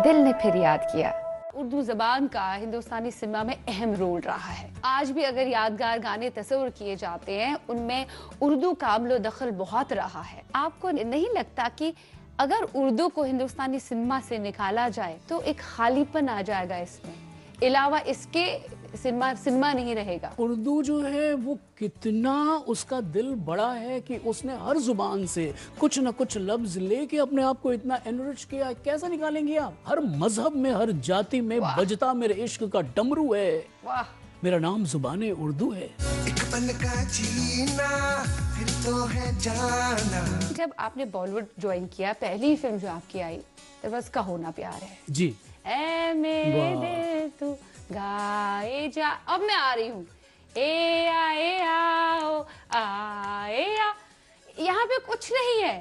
दिल ने फिर याद किया। उर्दू जबान का हिंदुस्तानी सिनेमा में अहम रोल रहा है। आज भी अगर यादगार गाने तस्वुर किए जाते हैं, उनमें उर्दू का अमलो दखल बहुत रहा है। आपको नहीं लगता कि अगर उर्दू को हिंदुस्तानी सिनेमा से निकाला जाए तो एक खालीपन आ जाएगा इसमें, अलावा इसके सिनेमा नहीं रहेगा। उर्दू जो है वो कितना उसका दिल बड़ा है कि उसने हर जुबान से कुछ न कुछ लफ्ज लेके अपने आप को इतना एनरिच किया। कैसे निकालेंगे आप? हर मजहब में, हर जाति में बजता मेरे इश्क का डमरू है। वाह, मेरा नाम जुबाने उर्दू है। एक पल का जीना फिर तो है जाना। जब आपने बॉलीवुड ज्वाइन किया, पहली फिल्म जो आपकी आई तो बस कहो ना प्यार है जी। ऐ मेरे दिल तू गाए जा। अब मैं आ रही हूँ, ए आए आओ आए आ। यहाँ पे कुछ नहीं है,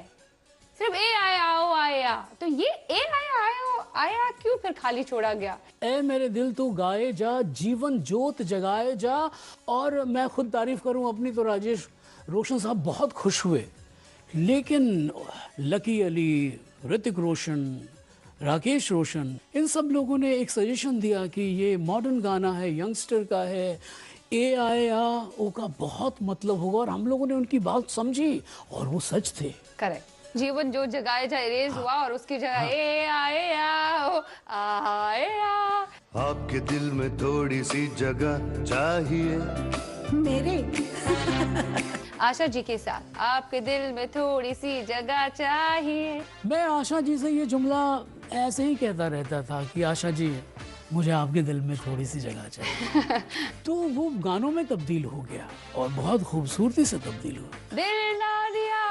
सिर्फ ए आए आओ आए आ। तो ये ए आए आओ आया क्यों फिर खाली छोड़ा गया? ऐ मेरे दिल तू गाए जा, जीवन जोत जगाए जा। और मैं खुद तारीफ करूं अपनी तो राजेश रोशन साहब बहुत खुश हुए, लेकिन लकी अली, ऋतिक रोशन, राकेश रोशन, इन सब लोगों ने एक सजेशन दिया कि ये मॉडर्न गाना है, यंगस्टर का है, ए आए आ ओ का बहुत मतलब होगा। और हम लोगों ने उनकी बात समझी और वो सच थे। करेक्ट। जीवन जो जगाए जा इरेज हुआ और उसकी जगह ए आए आओ आए आ। आपके दिल में थोड़ी सी जगह चाहिए मेरे आशा जी के साथ, आपके दिल में थोड़ी सी जगह चाहिए। मैं आशा जी से ये जुमला ऐसे ही कहता रहता था कि आशा जी मुझे आपके दिल में थोड़ी सी जगह चाहिए। तो वो गानों में तब्दील हो गया और बहुत खूबसूरती से तब्दील हुआ। दिल ना दिया।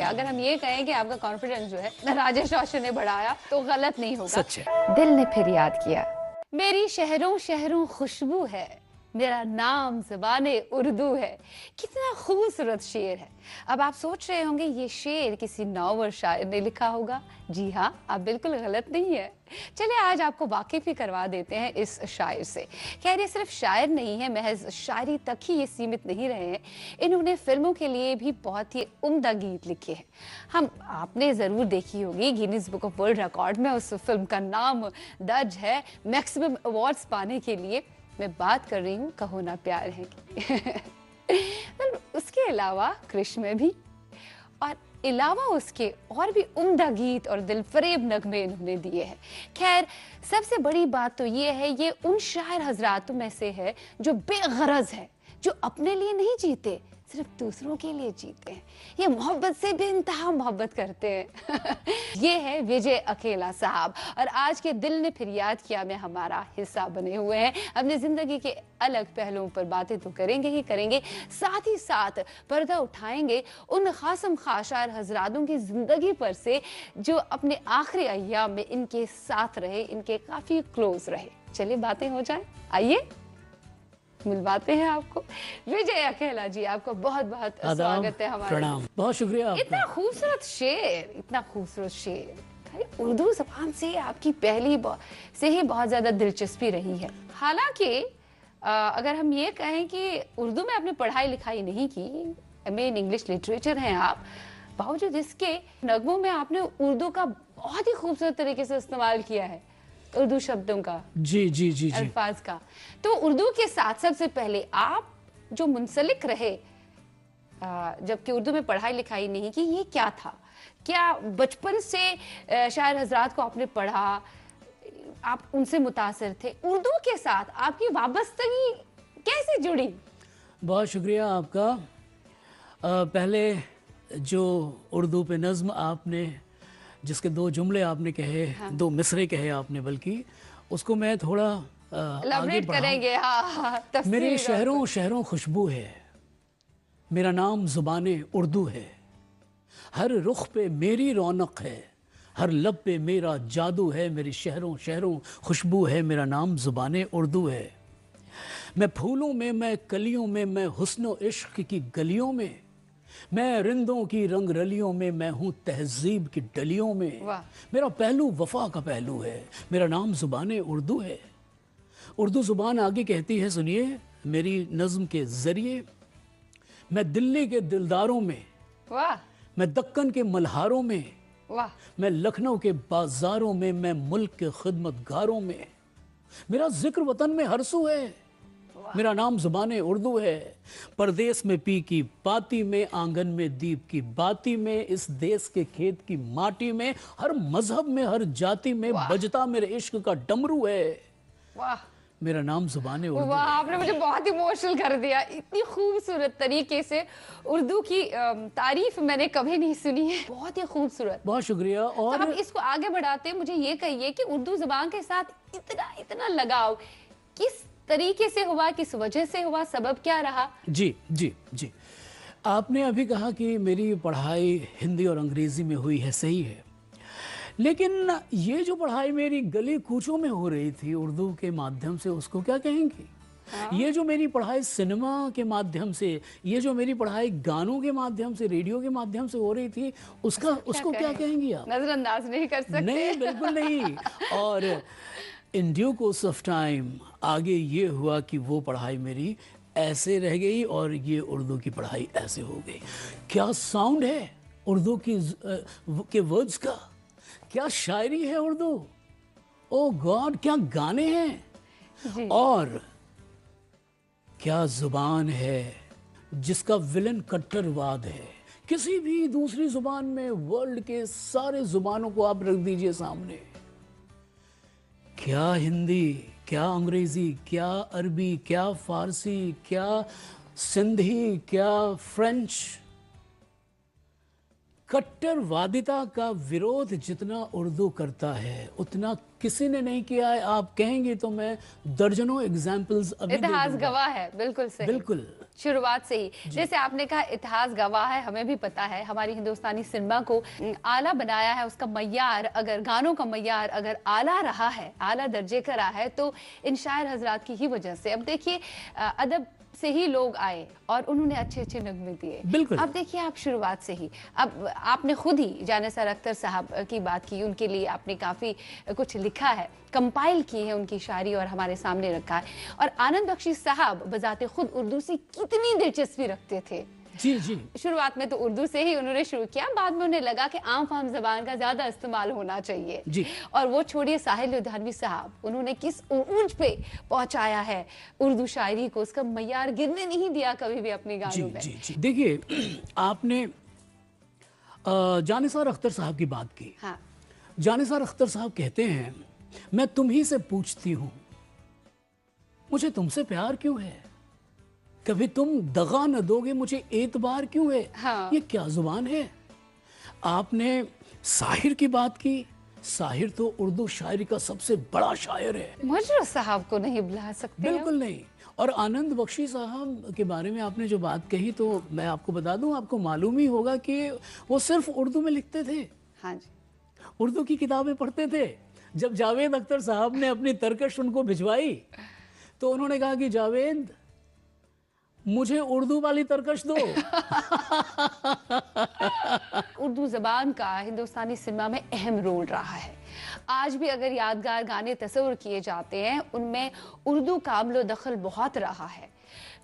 अगर हम ये कहें कि आपका कॉन्फिडेंस जो है राजेश रोशन ने बढ़ाया तो गलत नहीं होगा। सच है। दिल ने फिर याद किया। मेरी शहरों शहरों खुशबू है, मेरा नाम ज़बाने उर्दू है। कितना खूबसूरत शेर है। अब आप सोच रहे होंगे ये शेर किसी नौवर शायर ने लिखा होगा। जी हाँ, आप बिल्कुल गलत नहीं है। चलिए आज आपको वाकिफ ही करवा देते हैं इस शायर से। खैर ये सिर्फ शायर नहीं है, महज शायरी तक ही ये सीमित नहीं रहे हैं। इन्होंने फिल्मों के लिए भी बहुत ही उम्दा गीत लिखे हैं। आपने ज़रूर देखी होगी, Guinness book of world record में उस फिल्म का नाम दर्ज है मैक्सिमम अवार्ड्स पाने के लिए। मैं बात कर रही हूँ कहो ना प्यार है की। उसके अलावा कृष्ण में भी, और अलावा उसके और भी उम्दा गीत और दिलफरेब नगमे इन्होंने दिए हैं। खैर सबसे बड़ी बात तो ये है, ये उन शायर हजरातों में से है जो बेगरज है, जो अपने लिए नहीं जीते, सिर्फ दूसरों के लिए जीते हैं। ये मोहब्बत से बेइंतहा मोहब्बत करते हैं। ये है विजय अकेला साहब, और आज के दिल ने फिर याद किया में हमारा हिस्सा बने हुए हैं। अपनी जिंदगी के अलग पहलुओं पर बातें तो करेंगे ही करेंगे, साथ ही साथ पर्दा उठाएंगे उन खासम खाशार हजरातों की जिंदगी पर से जो अपने आखिरी अय्याम में इनके साथ रहे, इनके काफी क्लोज रहे। चलिए बातें हो जाए, आइए मिलवाते हैं आपको। विजय अकेला जी, आपको बहुत बहुत स्वागत है हमारे। प्रणाम, बहुत शुक्रिया। इतना खूबसूरत शेर, इतना खूबसूरत शेर। उर्दू जबान से आपकी पहली से ही बहुत ज्यादा दिलचस्पी रही है। हालांकि अगर हम ये कहें कि उर्दू में आपने पढ़ाई लिखाई नहीं की, एमए इन इंग्लिश लिटरेचर हैं आप, बावजूद इसके नगमों में आपने उर्दू का बहुत ही खूबसूरत तरीके से इस्तेमाल किया है, उर्दू शब्दों का, जी जी जी जी, अल्फाज का। तो उर्दू के साथ सबसे पहले आप जो मुंसलिक रहे, जबकि उर्दू में पढ़ाई लिखाई नहीं की, ये क्या था? क्या बचपन से शायर हजरात को आपने पढ़ा, आप उनसे मुतासिर थे? उर्दू के साथ आपकी वाबस्तगी कैसे जुड़ी? बहुत शुक्रिया आपका। पहले जो उर्दू पे नज़्म आपने, जिसके दो जुमले आपने कहे, हाँ। दो मिसरे कहे आपने, बल्कि उसको मैं थोड़ा आगे करेंगे। हाँ, मेरे शहरों शहरों खुशबू है, मेरा नाम ज़ुबाने उर्दू है, हर रुख पे मेरी रौनक है, हर लब पे मेरा जादू है, मेरे शहरों शहरों खुशबू है, मेरा नाम ज़ुबाने उर्दू है। मैं फूलों में, मैं कलियों में, मैं हुस्न इश्क की गलियों में, मैं रिंदों की रंग रलियों में, मैं हूँ तहजीब की डलियों में। मेरा पहलू वफा का पहलू है, मेरा नाम ज़ुबाने उर्दू है। उर्दू ज़ुबान आगे कहती है, सुनिए मेरी नज़्म के ज़रिए, मैं दिल्ली के दिलदारों में, वाह, मैं दक्कन के मल्हारों में, वाह। मैं लखनऊ के बाजारों में, मैं मुल्क के खिदमतगारों में, मेरा जिक्र वतन में हरसू है। मेरा नाम जुबान उर्दू है। परदेश में पी की पाती में, आंगन में दीप की बाती में, इस देश के खेत की माटी में, हर मजहब में, हर जाति में बजता मेरे इश्क का डमरू है। वाह, मेरा नाम जुबान उर्दू वाह, है। आपने मुझे बहुत इमोशनल कर दिया। इतनी खूबसूरत तरीके से उर्दू की तारीफ मैंने कभी नहीं सुनी है। बहुत ही खूबसूरत। बहुत शुक्रिया। तो और आप इसको आगे बढ़ाते हैं, मुझे ये कहिए कि उर्दू जुबान के साथ इतना इतना लगाव किस तरीके से हुआ, किस वजह से हुआ, सबब क्या रहा? जी जी जी, आपने अभी कहा कि मेरी पढ़ाई हिंदी और अंग्रेजी में हुई है, सही है। लेकिन ये जो पढ़ाई मेरी गली कूचों में हो रही थी उर्दू के माध्यम से, उसको क्या कहेंगे? ये जो मेरी पढ़ाई सिनेमा के माध्यम से, ये जो मेरी पढ़ाई गानों के माध्यम से, रेडियो के माध्यम से हो रही थी, उसको क्या कहेंगी आप? नजरअंदाज नहीं कर सकते। नहीं, बिल्कुल नहीं। और in due course of time आगे ये हुआ कि वो पढ़ाई मेरी ऐसे रह गई और ये उर्दू की पढ़ाई ऐसे हो गई। क्या साउंड है उर्दू के वर्ड्स का, क्या शायरी है उर्दू, ओ गॉड, क्या गाने हैं, जी। और क्या जुबान है जिसका विलन कट्टरवाद है। किसी भी दूसरी जुबान में, वर्ल्ड के सारे जुबानों को आप रख दीजिए सामने, क्या हिंदी, क्या अंग्रेजी, क्या अरबी, क्या फारसी, क्या सिंधी, क्या फ्रेंच, कट्टरवादिता का विरोध जितना उर्दू करता है उतना किसी ने नहीं किया है। आप कहेंगे तो मैं दर्जनों एग्जाम्पल्स अभी दे इतिहास दूंगा। गवाह है, बिल्कुल सही। बिल्कुल। शुरुआत से ही जैसे आपने कहा इतिहास गवाह है, हमें भी पता है हमारी हिंदुस्तानी सिनेमा को आला बनाया है, उसका मय्यार, अगर गानों का मय्यार अगर आला रहा है, आला दर्जे का रहा है, तो इन शायर हजरात की ही वजह से। अब देखिए अदब से ही लोग आए और उन्होंने अच्छे अच्छे नगमे दिए। बिल्कुल। अब देखिए आप शुरुआत से ही, अब आपने खुद ही जानिसार अख्तर साहब की बात की, उनके लिए आपने काफ़ी कुछ लिखा है, कंपाइल की है उनकी शायरी और हमारे सामने रखा है। और आनंद बख्शी साहब बजाते खुद उर्दू से कितनी दिलचस्पी रखते थे। जी जी। शुरुआत में तो उर्दू से ही उन्होंने शुरू किया, बाद में उन्हें लगा कि आम फाम जबान का ज्यादा इस्तेमाल होना चाहिए जी। और वो छोड़िए साहिल लुधियानवी साहब, उन्होंने किस उरूज पे पहुंचाया है उर्दू शायरी को, उसका मय्यार गिरने नहीं दिया कभी भी अपने जी गानों में। जी जी। देखिए आपने जानिसार अख्तर साहब की बात की। हाँ, जानिसार अख्तर साहब कहते हैं, मैं तुम ही से पूछती हूँ मुझे तुमसे प्यार क्यों है, कभी तुम दगा न दोगे मुझे एतबार क्यों है। हाँ। ये क्या जुबान है। आपने साहिर की बात की, साहिर तो उर्दू शायरी का सबसे बड़ा शायर है। मुजर साहब को नहीं बुला सकते हम। बिल्कुल नहीं। और आनंद बख्शी साहब के बारे में आपने जो बात कही, तो मैं आपको बता दूं, आपको मालूम ही होगा कि वो सिर्फ उर्दू में लिखते थे, हाँ जी, उर्दू की किताबें पढ़ते थे। जब जावेद अख्तर साहब ने अपनी तरकश उनको भिजवाई तो उन्होंने कहा कि जावेद मुझे उर्दू वाली तरकश दो। उर्दू जबान का हिंदुस्तानी सिनेमा में अहम रोल रहा है। आज भी अगर यादगार गाने तस्वुर किए जाते हैं, उनमें उर्दू का अमलो दखल बहुत रहा है।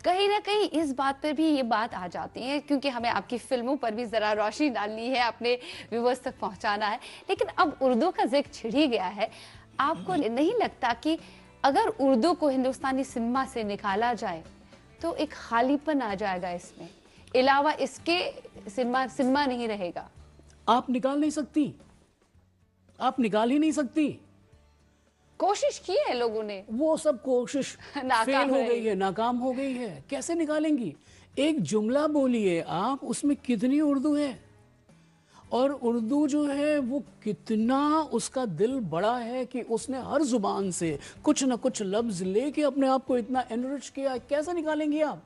कहीं ना कहीं इस बात पर भी ये बात आ जाती है, क्योंकि हमें आपकी फिल्मों पर भी जरा रोशनी डालनी है, अपने व्यूअर्स तक पहुंचाना है। लेकिन अब उर्दू का जिक्र छिड़ ही गया है, आपको नहीं लगता कि अगर उर्दू को हिंदुस्तानी सिनेमा से निकाला जाए तो एक खालीपन आ जाएगा इसमें, अलावा इसके सिनेमा नहीं रहेगा? आप निकाल नहीं सकती, आप निकाल ही नहीं सकती। कोशिश की है लोगों ने, वो सब कोशिश नाकाम फेल हो रही। गई है, नाकाम हो गई है। कैसे निकालेंगी? एक जुमला बोलिए आप, उसमें कितनी उर्दू है, और उर्दू जो है वो कितना उसका दिल बड़ा है कि उसने हर जुबान से कुछ ना कुछ लफ्ज लेके अपने आप को इतना एनरिच किया। कैसे निकालेंगी आप?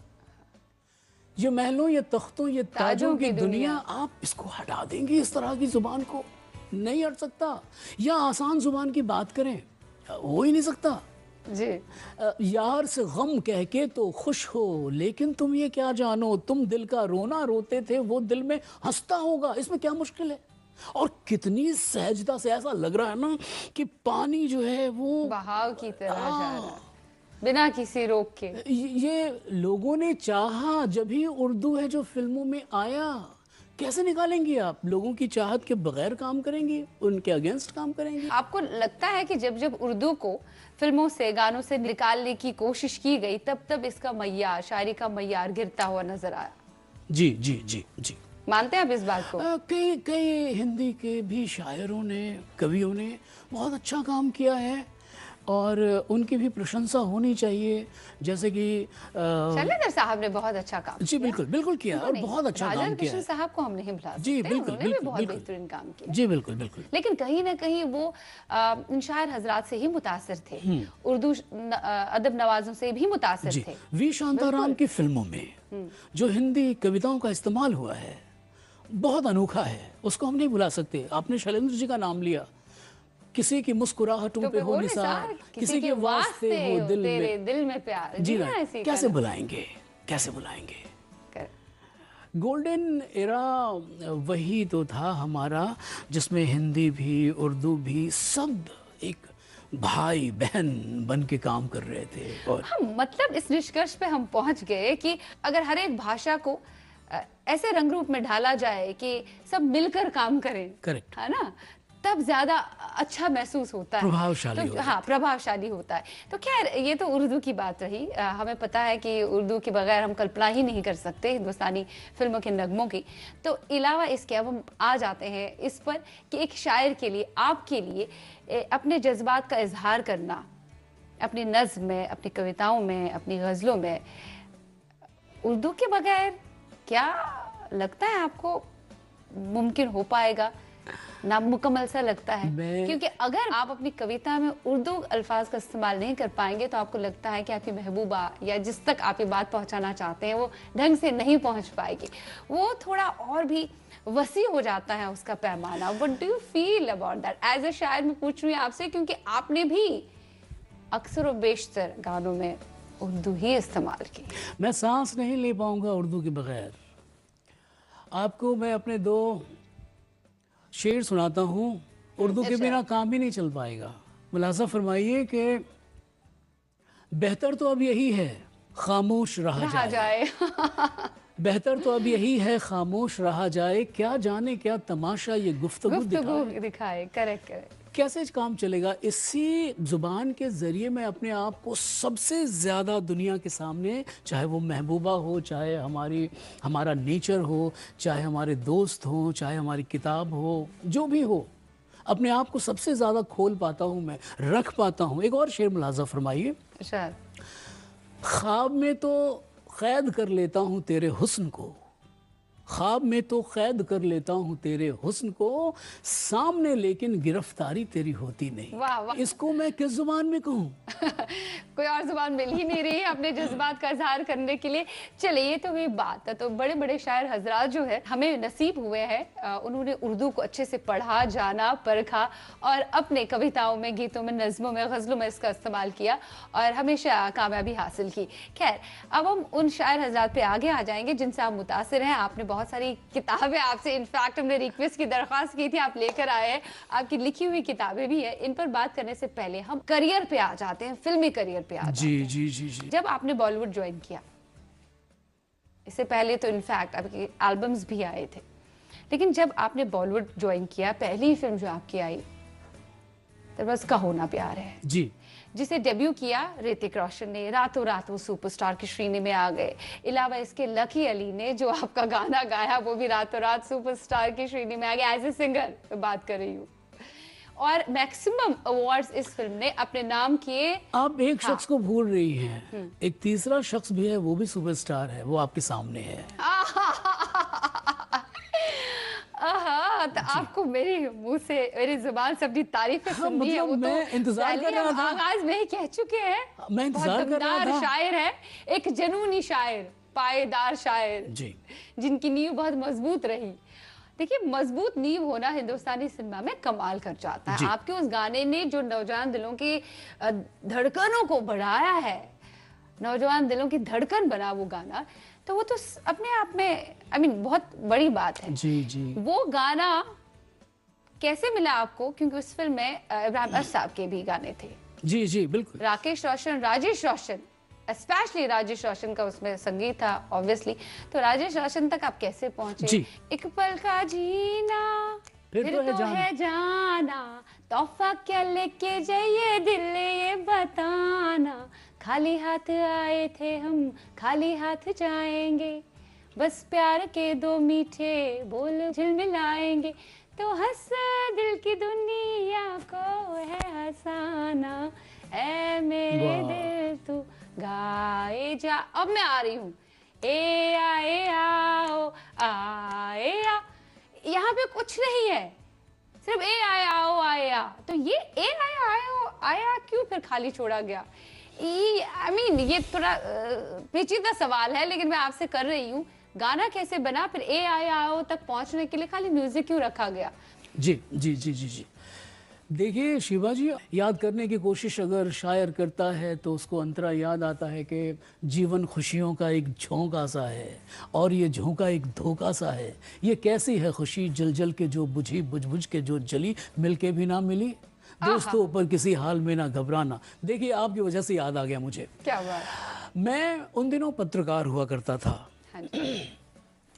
ये महलों, ये तख्तों, ये ताजों की दुनिया, आप इसको हटा देंगी इस तरह की जुबान को? नहीं हट सकता। या आसान जुबान की बात करें, हो ही नहीं सकता। जी, यार से गम कह के तो खुश हो, लेकिन तुम ये क्या जानो, तुम दिल का रोना रोते थे, वो दिल में हंसता होगा, इसमें क्या मुश्किल है? और कितनी सहजता से, ऐसा लग रहा है ना कि पानी जो है वो बहाव की तरह जा रहा है, बिना किसी रोक के। ये लोगों ने चाहा, जब ही उर्दू है जो फिल्मों में आया, कैसे निकालेंगी आप? लोगों की चाहत के बगैर काम करेंगी, उनके अगेंस्ट काम करेंगी? आपको लगता है कि जब जब उर्दू को फिल्मों से, गानों से निकालने की कोशिश की गई, तब तब इसका मय्यार, शायरी का मय्यार गिरता हुआ नजर आया? जी जी जी जी। मानते हैं आप इस बात को? कई कई हिंदी के भी शायरों ने, कवियों ने बहुत अच्छा काम किया है और उनकी भी प्रशंसा होनी चाहिए। जैसे कि शैलेंद्र साहब ने बहुत अच्छा काम जी बिल्कुल बिल्कुल किया और बहुत अच्छा काम राजन किया कृष्ण है। साहब को हम नहीं भुला जी सकते, बिल्कुल उन्होंने भी बिल्कुल बहुत बिल्कुल बेहतरीन काम किया। जी बिल्कुल बिल्कुल। लेकिन कहीं ना कहीं वो इन शायर हजरात से ही मुतासिर थे, उर्दू अदब नवाजों से भी मुतासिर जी थे। वी शांताराम की फिल्मों में जो हिंदी कविताओं का इस्तेमाल हुआ है बहुत अनोखा है, उसको हम नहीं भुला सकते। आपने शैलेंद्र जी का नाम लिया, किसी की मुस्कुराहटों पे हो निसार, किसी के वास्ते हो दिल तेरे में। दिल में प्यार। जी ना, ऐसी कैसे कला। बुलाएंगे, कैसे बुलाएंगे? कर- गोल्डन एरा वही तो था हमारा जिसमें हिंदी भी उर्दू भी सब एक भाई बहन बन के काम कर रहे थे। और हम मतलब इस निष्कर्ष पे हम पहुंच गए कि अगर हर एक भाषा को ऐसे रंग रूप में ढाला जाए कि सब मिलकर काम करें, करेक्ट, है ना, तब ज्यादा अच्छा महसूस होता है, प्रभावशाली तो हो हाँ प्रभावशाली होता है। तो खैर ये तो उर्दू की बात रही। हमें पता है कि उर्दू के बगैर हम कल्पना ही नहीं कर सकते हिंदुस्तानी फिल्मों के नगमों की। तो अलावा इसके अब हम आ जाते हैं इस पर कि एक शायर के लिए, आपके लिए अपने जज्बात का इजहार करना अपनी नज्म में, अपनी कविताओं में, अपनी गजलों में, उर्दू के बगैर क्या लगता है आपको मुमकिन हो पाएगा? नामुकम्मल सा लगता है, क्योंकि अगर आप अपनी कविता में उर्दू अल्फाज का इस्तेमाल नहीं कर पाएंगे तो आपको लगता है कि आपकी महबूबा या जिस तक आप ये बात पहुंचाना चाहते हैं वो ढंग से नहीं पहुंच पाएगी, वो थोड़ा और भी वसी हो जाता है उसका पैमाना। What do you feel about that? As a शायर मैं पूछ रही हूँ आपसे, क्योंकि आपने भी अक्सर और बेशतर गानों में उर्दू ही इस्तेमाल की। मैं सांस नहीं ले पाऊंगा उर्दू के बगैर। आपको मैं अपने दो शेर सुनाता हूँ, उर्दू के बिना काम ही नहीं चल पाएगा। मुलाजा फरमाइए कि बेहतर तो अब यही है खामोश रहा जाए। बेहतर तो अब यही है खामोश रहा जाए, क्या जाने क्या तमाशा ये गुफ्तगू दिखाए। Correct correct. कैसे काम चलेगा? इसी जुबान के ज़रिए मैं अपने आप को सबसे ज़्यादा दुनिया के सामने, चाहे वो महबूबा हो, चाहे हमारा नेचर हो, चाहे हमारे दोस्त हो, चाहे हमारी किताब हो, जो भी हो, अपने आप को सबसे ज़्यादा खोल पाता हूँ, मैं रख पाता हूँ। एक और शेर मुलाजा फरमाइए। ख्वाब में तो कैद कर लेता हूँ तेरे हुस्न को, ख्वाब में तो कैद कर लेता हूँ तेरे हुस्न को, सामने लेकिन गिरफ्तारी तेरी होती नहीं। वाह वाह। इसको मैं किस जुबान में कहूँ? कोई और जुबान मिल ही नहीं रही है अपने जज्बात का इजहार करने के लिए। चलिए ये तो हुई बात है। तो बड़े बड़े शायर हजरात जो है हमें नसीब हुए हैं, उन्होंने उर्दू को अच्छे से पढ़ा, जाना, परखा और अपने कविताओं में, गीतों में, नज्मों में, गजलों में इसका इस्तेमाल किया और हमेशा कामयाबी हासिल की। खैर अब हम उन शायर हजरात पे आगे आ जाएंगे जिनसे आप मुतासिर हैं। आपने बहुत सारी किताबें, आपसे इनफैक्ट हमने रिक्वेस्ट की दरख्वास्त की थी, आप लेकर आए हैं, आपकी लिखी हुई किताबें भी है। इन पर बात करने से पहले हम करियर पे आ जाते हैं, फिल्मी करियर पे आ जाते हैं। जी जी जी। जब आपने बॉलीवुड ज्वाइन किया, इससे पहले तो इनफैक्ट आपके एल्बम्स भी आए थे, लेकिन जब आपने बॉलीवुड ज्वाइन किया, पहली फिल्म जो आपकी आई तो बस कहो ना प्यार है जी, जिसे डेब्यू किया ऋतिक रोशन ने, रातों रात वो सुपरस्टार की श्रेणी में आ गए। अलावा इसके लकी अली ने जो आपका गाना गाया वो भी रातों रात सुपरस्टार की श्रेणी में आ गए। एज ए सिंगर बात कर रही हूँ, और मैक्सिमम अवार्ड्स इस फिल्म ने अपने नाम किए। आप एक शख्स को भूल रही हैं, एक तीसरा शख्स भी है, वो भी सुपरस्टार है, वो आपके सामने है। तो आपको मेरे मुंह से, मेरी जुबान से अपनी तारीफें सुननी है। वो मैं तो इंतजार कर रहा था, आगाज में ही कह चुके हैं। मैं इंतजार कर रहा था। शायर है, एक जनूनी शायर, पायेदार शायर जी, जिनकी नींव बहुत मजबूत रही। देखिए, मजबूत नींव होना हिंदुस्तानी सिनेमा में कमाल कर जाता है। आपके उस गाने ने जो नौजवान दिलों की धड़कनों को बढ़ाया है, नौजवान दिलों की धड़कन बना वो गाना, तो वो तो अपने आप में बहुत बड़ी बात है। जी जी। वो गाना कैसे मिला आपको? क्योंकि उस फिल्म में इब्राहिम साहब के भी गाने थे। जी जी बिल्कुल। राकेश रोशन, राजेश रोशन स्पेशली राजेश रोशन का उसमें संगीत था ऑब्वियसली। तो राजेश रोशन तक आप कैसे पहुंचे? जी। एक पल का जीना फिर तो है जाना, तोहफा क्या लेके जाइए दिल ये बताना, खाली हाथ आए थे हम खाली हाथ जाएंगे, बस प्यार के दो मीठे बोल झिलमिलाएंगे, तो हंस दिल की दुनिया को है हंसाना, ऐ मेरे वाह। दिल तू गाए जा। अब मैं आ रही हूँ, ए आए आओ आए आ, यहाँ पे कुछ नहीं है, सिर्फ ए आए आओ आया। तो ये ए आया आया आया क्यों फिर खाली छोड़ा गया? आई मीन ये थोड़ा पेचीदा सवाल है, लेकिन मैं आपसे कर रही हूँ, गाना कैसे बना, फिर ए आए आओ तक पहुंचने के लिए खाली म्यूजिक क्यों रखा गया? जी जी जी जी जी। देखिए शिवा जी, याद करने की कोशिश अगर शायर करता है तो उसको अंतरा याद आता है कि जीवन खुशियों का एक झोंका सा है और ये झोंका एक धोखा सा है, ये कैसी है खुशी जल जल के जो बुझी, बुझ बुझ के जो जली, मिल के भी ना मिली, दोस्तों पर किसी हाल में ना घबराना। देखिए आपकी वजह से याद आ गया मुझे। क्या बात। मैं उन दिनों पत्रकार हुआ करता था। हाँ जी।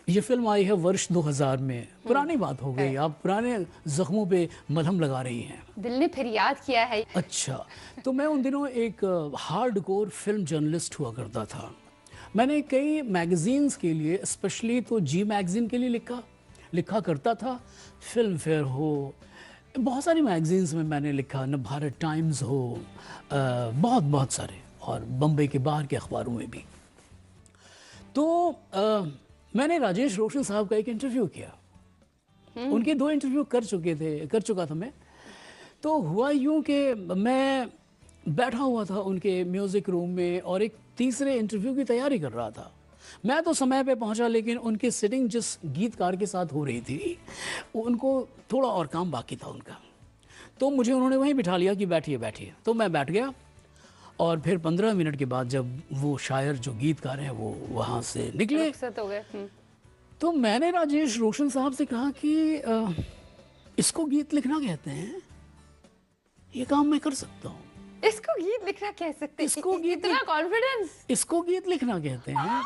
ये फिल्म आई है वर्ष 2000 में, पुरानी बात हो गई, आप पुराने जख्मों पे मलहम लगा रही हैं। दिल ने फिर याद किया है। अच्छा, तो मैं उन दिनों एक हार्डकोर फिल्म जर्नलिस्ट हुआ करता था। मैंने कई मैगजीन्स के लिए, स्पेशली तो जी मैगजीन के लिए लिखा करता था। फिल्म फेयर हो, बहुत सारी मैगजीन्स में मैंने लिखा, न भारत टाइम्स हो, बहुत सारे, और बम्बई के बाहर के अखबारों में भी। तो मैंने राजेश रोशन साहब का एक इंटरव्यू किया, उनके 2 इंटरव्यू कर चुका था मैं। तो हुआ यूं कि मैं बैठा हुआ था उनके म्यूज़िक रूम में और एक तीसरे इंटरव्यू की तैयारी कर रहा था। मैं तो समय पे पहुंचा, लेकिन उनकी सिटिंग जिस गीतकार के साथ हो रही थी उनको थोड़ा और काम बाकी था उनका, तो मुझे उन्होंने वहीं बिठा लिया कि बैठिए। तो मैं बैठ गया और फिर 15 मिनट के बाद जब वो शायर जो गीतकार हैं वो वहाँ से निकले, रुखसत हो गए। तो मैंने राजेश रोशन साहब से कहा कि इसको गीत लिखना कहते हैं, ये काम मैं कर सकता हूँ। इसको गीत लिखना कह सकते हैं? इसको गीत इतना कॉन्फिडेंस? इसको गीत लिखना कहते हैं,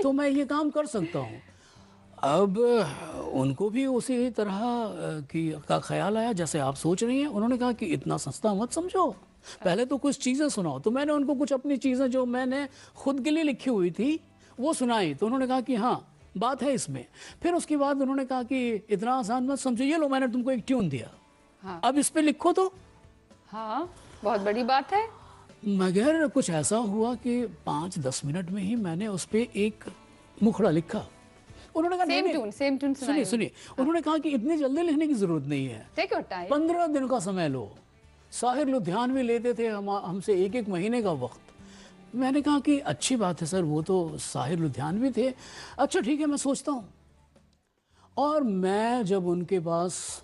तो मैं ये काम कर सकता हूँ। अब उनको भी उसी तरह का ख्याल आया जैसे आप सोच रही हैं। उन्होंने कहा कि इतना सस्ता मत समझो, पहले तो कुछ चीज़ें सुनाओ। तो मैंने उनको कुछ अपनी चीज़ें जो मैंने खुद के लिए लिखी हुई थी वो सुनाई। तो उन्होंने कहा कि हाँ बात है इसमें। फिर उसके बाद उन्होंने कहा कि इतना आसान मत समझो, ये लो मैंने तुमको एक ट्यून दिया, हाँ। अब इस पे लिखो। तो हाँ, बहुत बड़ी बात है। मगर कुछ ऐसा हुआ कि 5-10 मिनट में ही मैंने उस पर एक मुखड़ा लिखा। उन्होंने कहा सेम ट्यून सुनिए। उन्होंने कहा कि इतनी जल्दी लिखने की जरूरत नहीं है, टेक योर टाइम, 15 दिन का समय लो। साहिर लुधियानवी लेते थे हमसे 1-1 महीने का वक्त। मैंने कहा कि अच्छी बात है सर, वो तो साहिर लुधियानवी थे, अच्छा ठीक है मैं सोचता हूँ। और मैं जब उनके पास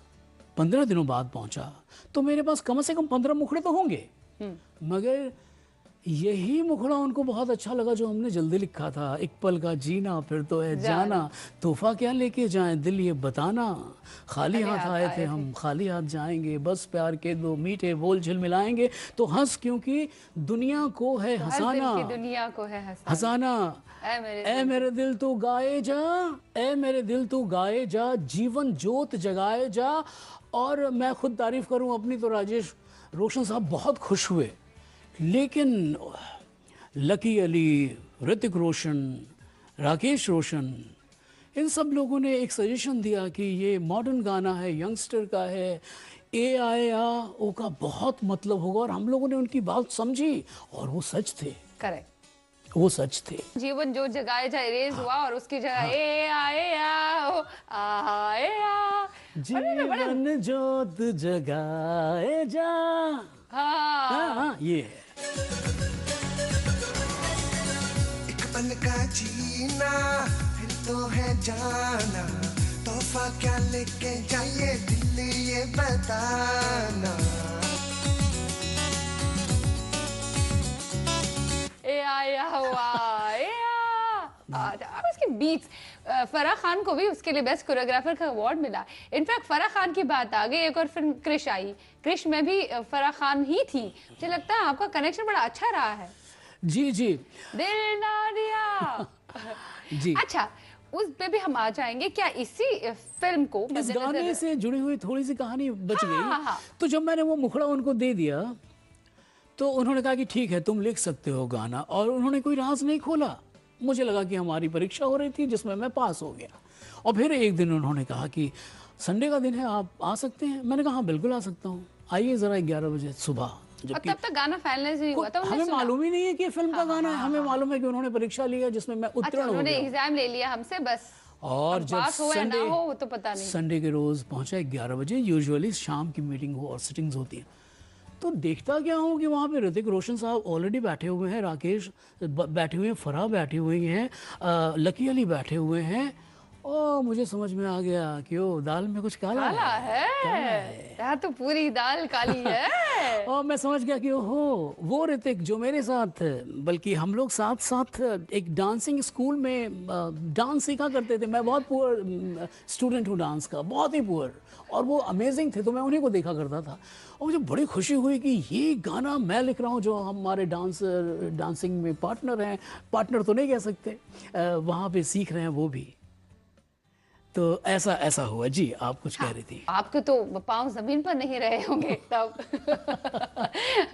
15 दिनों बाद पहुंचा तो मेरे पास कम से कम 15 मुखड़े तो होंगे, मगर यही मुखड़ा उनको बहुत अच्छा लगा जो हमने जल्दी लिखा था। एक पल का जीना फिर तो है जाना, तोहफा क्या लेके जाएं दिल ये बताना, खाली हाथ आए थे हम खाली हाथ जाएंगे, बस प्यार के दो मीठे बोल झिलमिलाएंगे, तो हंस क्योंकि दुनिया को है हंसाना, दुनिया को है हंसाना, ऐ मेरे दिल तू गाए जा, ऐ मेरे दिल तू गाए जा, जीवन जोत जगाए जा। और मैं खुद तारीफ करूं अपनी तो राजेश रोशन साहब बहुत खुश हुए, लेकिन लकी अली, ऋतिक रोशन, राकेश रोशन, इन सब लोगों ने एक सजेशन दिया कि ये मॉडर्न गाना है, यंगस्टर का है, ए आए आ ओ का बहुत मतलब होगा। और हम लोगों ने उनकी बात समझी और वो सच थे। करेक्ट, वो सच थे। जीवन जो जगाए जा इरेज हुआ और उसकी जगह ए आए आओ आए आ, जीवन जोत जगाए जा। हाँ, ये है। एक पल का जीना फिर तो है जाना, तोहफा क्या लेके जाइए दिल ये बताना। ए आया हुआ उसके बीट्स, फराह खान को भी उसके लिए बेस्ट कोरियोग्राफर का अवार्ड मिला। इनफैक्ट फराह खान की बात आ गई, एक और फिल्म क्रिश आई, क्रिश में भी फराह खान ही थी। मुझे लगता है आपका कनेक्शन बड़ा अच्छा रहा है। जी जी दिल ना दिया। जी। अच्छा, उस पे भी हम आ जाएंगे। क्या इसी फिल्म को इस गाने से जुड़ी हुई थोड़ी सी कहानी बच हाँ, गई। हाँ, हाँ। तो जब मैंने वो मुखड़ा उनको दे दिया तो उन्होंने कहा कि ठीक है तुम लिख सकते हो गाना, और उन्होंने कोई राज नहीं खोला। मुझे लगा कि हमारी परीक्षा हो रही थी जिसमें मैं पास हो गया। और फिर एक दिन उन्होंने कहा कि संडे का दिन है, आप आ सकते हैं। मैंने कहा हाँ बिल्कुल आ सकता हूँ, आइए ज़रा 11 बजे सुबह। और जबकि तब तक गाना फाइनलाइज नहीं हुआ था, उन्होंने हमें सुना। मालूम ही नहीं है कि ये फिल्म का गाना है। हमें मालूम है कि उन्होंने परीक्षा लिया जिसमें मैं अच्छा, उत्तीर्ण हो उन्होंने गया। एग्जाम ले लिया हमसे बस। और अब जब बात हो या ना संडे हो वो तो पता नहीं। संडे के रोज पहुंचा 11 बजे, यूजुअली शाम की मीटिंग हो और सिटिंग्स होती हैं, तो देखता क्या हूँ कि वहाँ पे ऋतिक रोशन साहब ऑलरेडी बैठे हुए हैं, राकेश बैठे हुए हैं, फराह बैठी हुई हैं, लकी अली बैठे हुए हैं। और मुझे समझ में आ गया कि ओ दाल में कुछ काला काला है। है, यहाँ तो पूरी दाल काली है। और मैं समझ गया कि ओहो वो ऋतिक जो मेरे साथ, बल्कि हम लोग साथ साथ एक डांसिंग स्कूल में डांस सीखा करते थे। मैं बहुत पुअर स्टूडेंट हूँ डांस का, बहुत ही पुअर, और वो अमेजिंग थे, तो मैं उन्हीं को देखा करता था। और मुझे बड़ी खुशी हुई कि ये गाना मैं लिख रहा हूँ, जो हमारे डांसिंग में पार्टनर हैं, पार्टनर तो नहीं कह सकते, वहाँ पे सीख रहे हैं वो भी। तो ऐसा हुआ। जी आप कुछ कह रही थी। आपके तो पाँव जमीन पर नहीं रहे होंगे तब।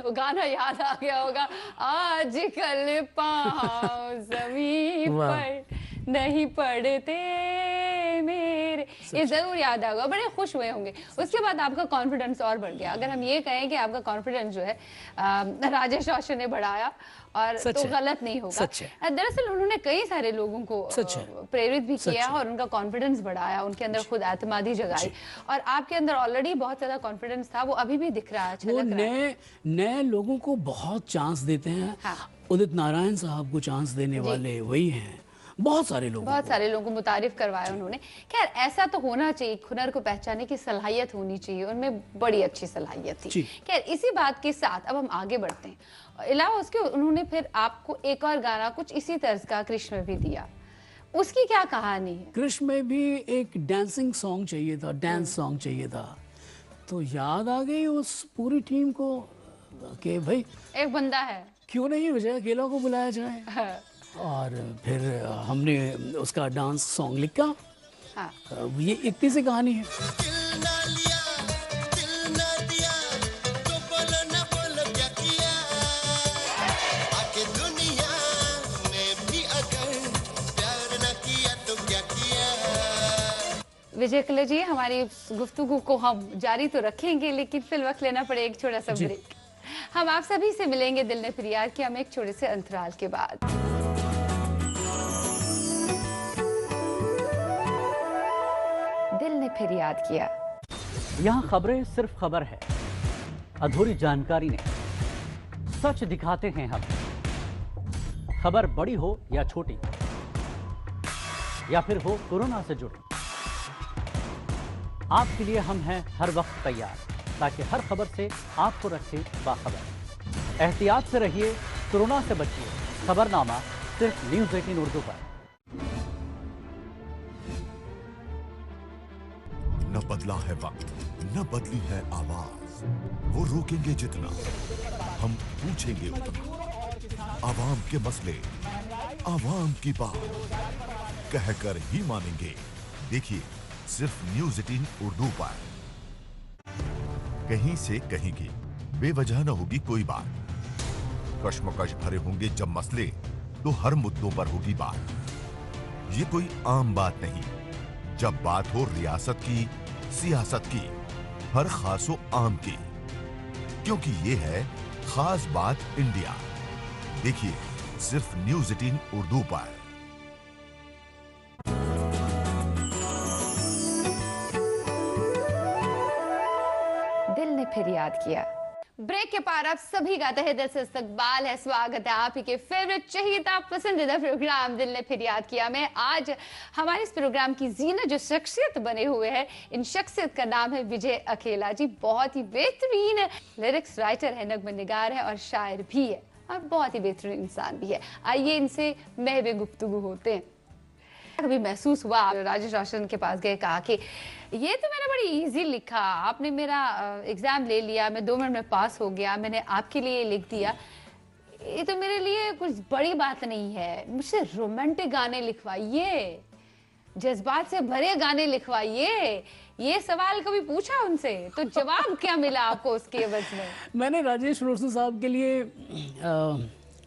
वो गाना याद आ गया होगा, आज कल पाँव जमीन पर नहीं पड़ते मेरे। ये जरूर याद आएगा, बड़े खुश हुए होंगे। उसके बाद आपका कॉन्फिडेंस और बढ़ गया। अगर हम ये कहें कि आपका कॉन्फिडेंस जो है राजेश रोशन ने बढ़ाया, और तो गलत नहीं होगा। दरअसल उन्होंने कई सारे लोगों को प्रेरित भी किया और उनका कॉन्फिडेंस बढ़ाया, उनके अंदर खुद एतमादी जगाई, और आपके अंदर ऑलरेडी बहुत ज्यादा कॉन्फिडेंस था, वो अभी भी दिख रहा है। अच्छा लग रहा है। नए लोगों को बहुत चांस देते हैं। हाँ। उदित नारायण साहब को चांस देने वाले वही हैं। बहुत सारे लोगों को मुतारिफ करवाया उन्होंने। खैर ऐसा तो होना चाहिए, हुनर को पहचानने की सलाहियत होनी चाहिए, उनमें बड़ी अच्छी सलाहियत थी। खैर इसी बात के साथ अब हम आगे बढ़ते हैं। अलावा उसके उन्होंने फिर आपको एक और गाना कुछ इसी तर्ज का कृष्ण में भी दिया, उसकी क्या कहानी है? कृष्ण में भी एक डांसिंग सॉन्ग चाहिए था, डांस सॉन्ग चाहिए था, तो याद आ गई उस पूरी टीम को कि भाई एक बंदा है, क्यों नहीं विजय अकेला को बुलाया जाए। और फिर हमने उसका डांस सॉन्ग लिखा। हाँ। ये इतनी सी कहानी है। विजय कले जी, हमारी गुफ्तगू को हम जारी तो रखेंगे, लेकिन फिर वक्त लेना पड़े एक छोटा सा ब्रेक। हम आप सभी से मिलेंगे दिल ने फिर याद किया में एक छोटे से अंतराल के बाद। दिल ने फिर याद किया। यहाँ खबरें सिर्फ खबर है, अधूरी जानकारी नहीं। सच दिखाते हैं हम, खबर बड़ी हो या छोटी, या फिर हो कोरोना से जुड़ी, आपके लिए हम हैं हर वक्त तैयार, ताकि हर खबर से आपको रखें बाखबर। एहतियात से रहिए, कोरोना से बचिए। खबरनामा सिर्फ न्यूज़ 18 उर्दू पर। न बदला है वक्त, न बदली है आवाज। वो रोकेंगे जितना, हम पूछेंगे उतना। आवाम के मसले, आवाम की बात, कहकर ही मानेंगे। देखिए सिर्फ न्यूज़ 18 उर्दू पर। कहीं से कहीं की बेवजह न होगी कोई बात। कश्मकश भरे होंगे जब मसले, तो हर मुद्दों पर होगी बात। ये कोई आम बात नहीं, जब बात हो रियासत की, सियासत की, हर खासो आम की, क्योंकि ये है खास बात इंडिया। देखिए सिर्फ न्यूज़ 18 उर्दू पर। दिल ने फिर याद किया। ब्रेक के पार आप सभी का तहे दिल से इस्तकबाल है, स्वागत है आप ही के फेवरेट चहीता पसंदीदा प्रोग्राम दिल ने फिर याद किया में। आज हमारे इस प्रोग्राम की जीनत जो शख्सियत बने हुए हैं, इन शख्सियत का नाम है विजय अकेला जी। बहुत ही बेहतरीन लिरिक्स राइटर है, नगमे निगार है और शायर भी है, और बहुत ही बेहतरीन इंसान भी है। आइए इनसे महवे गुफ्तगू होते हैं। कभी महसूस हुआ राजेश रोशन के पास गए, कहा कि ये तो मैंने बड़ी इजी लिखा, आपने मेरा एग्जाम ले लिया, मैं 2 मिनट में पास हो गया, मैंने आपके लिए लिख दिया, ये तो मेरे लिए कुछ बड़ी बात नहीं है, मुझसे रोमांटिक गाने लिखवाइए, जज्बात से भरे गाने लिखवाइए। ये सवाल कभी पूछा उनसे तो जवाब क्या मिला आपको उसके एवज में? मैंने राजेश रोशन साहब के लिए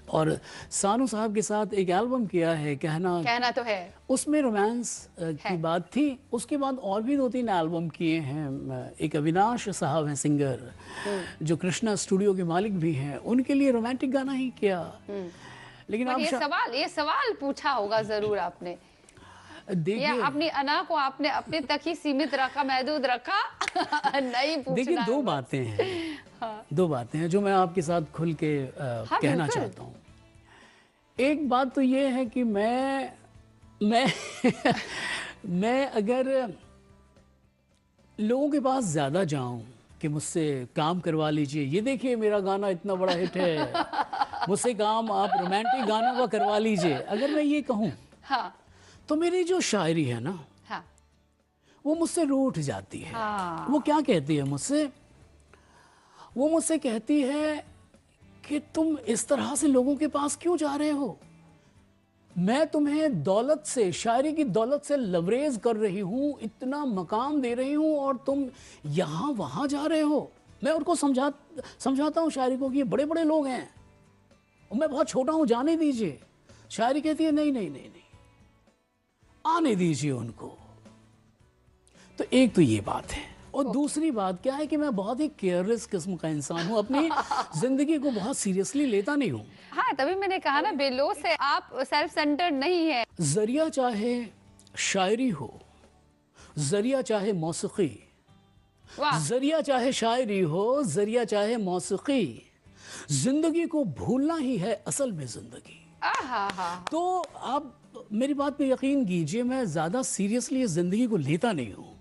और सानू साहब के साथ एक एल्बम किया है, कहना तो है। उसमें रोमांस की बात थी। उसके बाद और भी 2-3 एल्बम किए हैं। एक अविनाश साहब हैं सिंगर, जो कृष्णा स्टूडियो के मालिक भी हैं, उनके लिए रोमांटिक गाना ही किया। लेकिन आप ये सवाल पूछा होगा जरूर आपने, या अपनी अना को आपने अपने तक ही सीमित रखा, महदूद रखा? नहीं पूछना। देखिए, दो बातें हैं। हाँ। 2 बातें हैं जो मैं आपके साथ खुल के कहना चाहता हूँ। एक बात तो ये है कि मैं मैं अगर लोगों के पास ज्यादा जाऊं कि मुझसे काम करवा लीजिए, ये देखिए मेरा गाना इतना बड़ा हिट है, मुझसे काम आप रोमांटिक गानों का करवा लीजिए, अगर मैं ये कहूँ, हाँ, तो मेरी जो शायरी है ना, हाँ, वो मुझसे रूठ जाती है। हाँ। वो क्या कहती है मुझसे? वो मुझसे कहती है कि तुम इस तरह से लोगों के पास क्यों जा रहे हो? मैं तुम्हें दौलत से, शायरी की दौलत से लवरेज कर रही हूँ, इतना मकाम दे रही हूँ, और तुम यहाँ वहाँ जा रहे हो। मैं उनको समझाता हूँ शायरी को कि ये बड़े बड़े लोग हैं और मैं बहुत छोटा हूँ, जाने दीजिए। शायरी कहती है नहीं नहीं नहीं नहीं, आने दीजिए उनको। तो एक तो ये बात है, और दूसरी बात क्या है कि मैं बहुत ही केयरलेस किस्म का इंसान हूँ, अपनी जिंदगी को बहुत सीरियसली लेता नहीं हूँ। हाँ, तभी मैंने कहा ना, बेलोस है आप, सेल्फ सेंटर्ड नहीं है। जरिया चाहे शायरी हो, जरिया चाहे मौसीकी, जरिया चाहे शायरी हो, जरिया चाहे मौसीकी, जिंदगी को भूलना ही है असल में जिंदगी। तो आप मेरी बात पे यकीन कीजिए, मैं ज्यादा सीरियसली इस जिंदगी को लेता नहीं हूँ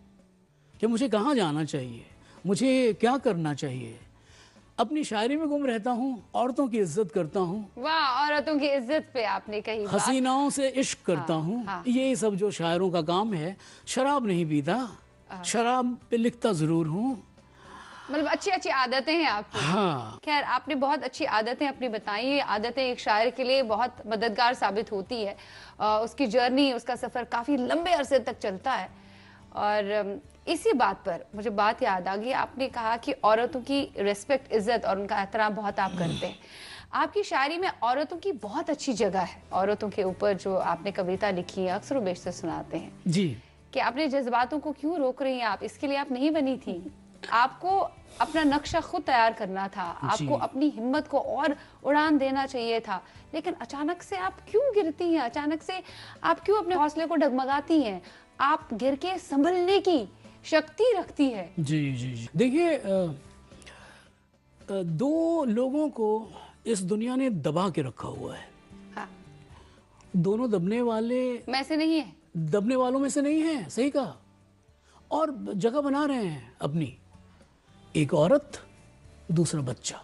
कि मुझे कहाँ जाना चाहिए, मुझे क्या करना चाहिए। अपनी शायरी में गुम रहता हूँ, औरतों की इज्जत करता हूँ। वाह, औरतों की इज्जत पे आपने कही बात। हसीनाओं से इश्क करता हूँ। ये सब जो शायरों का काम है। शराब नहीं पीता, शराब पे लिखता जरूर हूँ। मतलब अच्छी अच्छी आदतें हैं आपकी। हाँ। खैर, आपने बहुत अच्छी आदतें अपनी बताई। ये आदतें एक शायर के लिए बहुत मददगार साबित होती है। उसकी जर्नी, उसका सफर काफी लंबे अरसे तक चलता है। और इसी बात पर मुझे बात याद आ गई, आपने कहा कि औरतों की रिस्पेक्ट, इज्जत और उनका एहतराम बहुत आप करते हैं। आपकी शायरी में औरतों की बहुत अच्छी जगह है। औरतों के ऊपर जो आपने कविता लिखी है, अक्सर बेशतर सुनाते हैं जी, कि अपने जज्बातों को क्यों रोक रही हैं आप, इसके लिए आप नहीं बनी थी। आपको अपना नक्शा खुद तैयार करना था, आपको अपनी हिम्मत को और उड़ान देना चाहिए था, लेकिन अचानक से आप क्यों गिरती हैं? अचानक से आप क्यों अपने हौसले को डगमगाती हैं? आप गिर के संभलने की शक्ति रखती है। जी जी जी। देखिए, 2 लोगों को इस दुनिया ने दबा के रखा हुआ है। हाँ। दोनों दबने वाले में से नहीं है, दबने वालों में से नहीं है, सही कहा, और जगह बना रहे हैं अपनी। एक औरत, दूसरा बच्चा।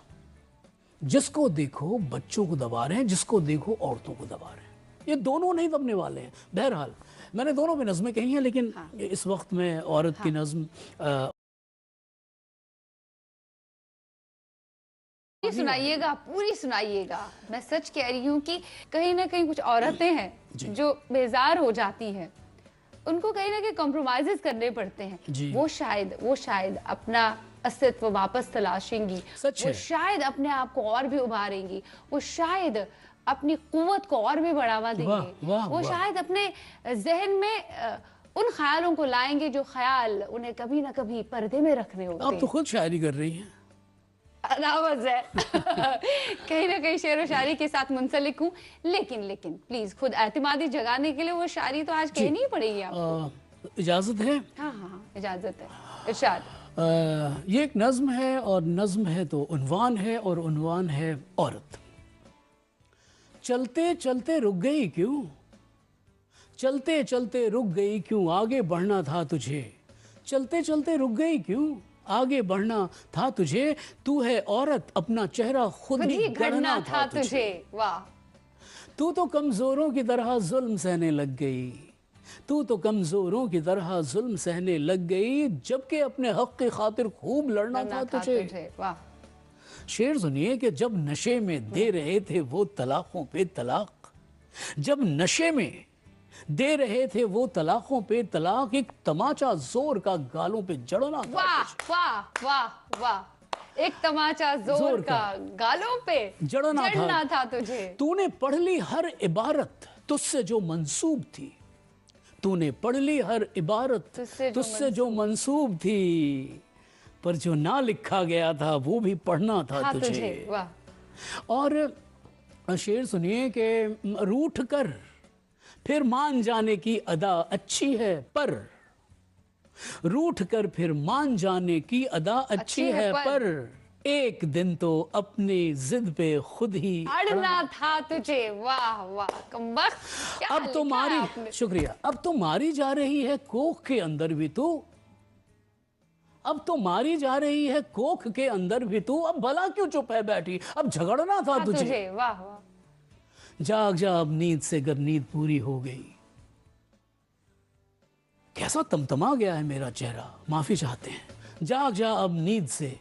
जिसको देखो बच्चों को दबा रहे हैं, जिसको देखो औरतों को दबा रहे हैं। ये दोनों नहीं दबने वाले हैं। बहरहाल मैंने दोनों में नज़में कही हैं, लेकिन इस वक्त में औरत की नज़्म सुनाइएगा, पूरी सुनाइएगा। मैं सच कह रही हूँ कि कहीं ना कहीं कुछ औरतें हैं जो बेजार हो जाती हैं, उनको कहीं ना कहीं कॉम्प्रोमाइजेस करने पड़ते हैं। वो शायद अपना अस्तित्व वापस तलाशेंगी, वो शायद अपने आप को और भी उभारेंगी, वो शायद अपनी कुव्वत को और भी बढ़ावा देंगे, वो शायद अपने जहन में उन ख्यालों को लाएंगे जो ख्याल उन्हें कभी ना कभी पर्दे में रखने होते हैं। आप तो खुद शायरी कर रही हैं। नावज़ है। कहीं ना कहीं शेर व शायरी के साथ मुंसलिक हूँ, लेकिन प्लीज खुद एतमादी जगाने के लिए वो शायरी तो आज कहनी ही पड़ेगी आपको। इजाजत है? हाँ, इजाजत है। इरशाद। ये एक नज्म है, और नज्म है तो उन्वान है, और उन्वान है औरत। चलते चलते रुक गई क्यों, चलते चलते रुक गई क्यों, आगे बढ़ना था तुझे। चलते चलते रुक गई क्यों, आगे बढ़ना था तुझे। तू है औरत, अपना चेहरा खुद ही गढ़ना था तुझे। वाह। तू तो कमजोरों की तरह जुल्म सहने लग गई, तू तो कमजोरों की तरह जुल्म सहने लग गई, जबकि अपने हक की खातिर खूब लड़ना था तुझे। वाह। शेर सुनिए कि जब नशे में दे रहे थे वो तलाकों पे तलाक, जब नशे में दे रहे थे वो तलाकों पे तलाक, एक तमाचा जोर का गालों पे जड़ना था वाह तुझे। वाह वाह वाह, एक तमाचा जोर का गालों पे जड़ना था तुझे। तूने पढ़ ली हर इबारत तुझसे जो मंसूब थी, तूने पढ़ ली हर इबारत तुझसे जो मंसूब थी, पर जो ना लिखा गया था वो भी पढ़ना था तुझे। वाह। और शेर सुनिए कि रूठ कर फिर मान जाने की अदा अच्छी है, पर रूठ कर फिर मान जाने की अदा अच्छी है, पर एक दिन तो अपनी जिद पे खुद ही अड़ना था तुझे। वाह वाह, कमबख्त, क्या अब तो लिखा मारी, आपने। शुक्रिया, अब तो मारी जा रही है कोख के अंदर भी तू, अब तो मारी जा रही है कोख के अंदर भी तू, अब भला क्यों चुप है बैठी, अब झगड़ना था तुझे। वाह वाह। जाग जा अब नींद से गर नींद पूरी हो गई, कैसा तमतमा गया है मेरा चेहरा, माफी चाहते हैं। जाग जा अब नींद से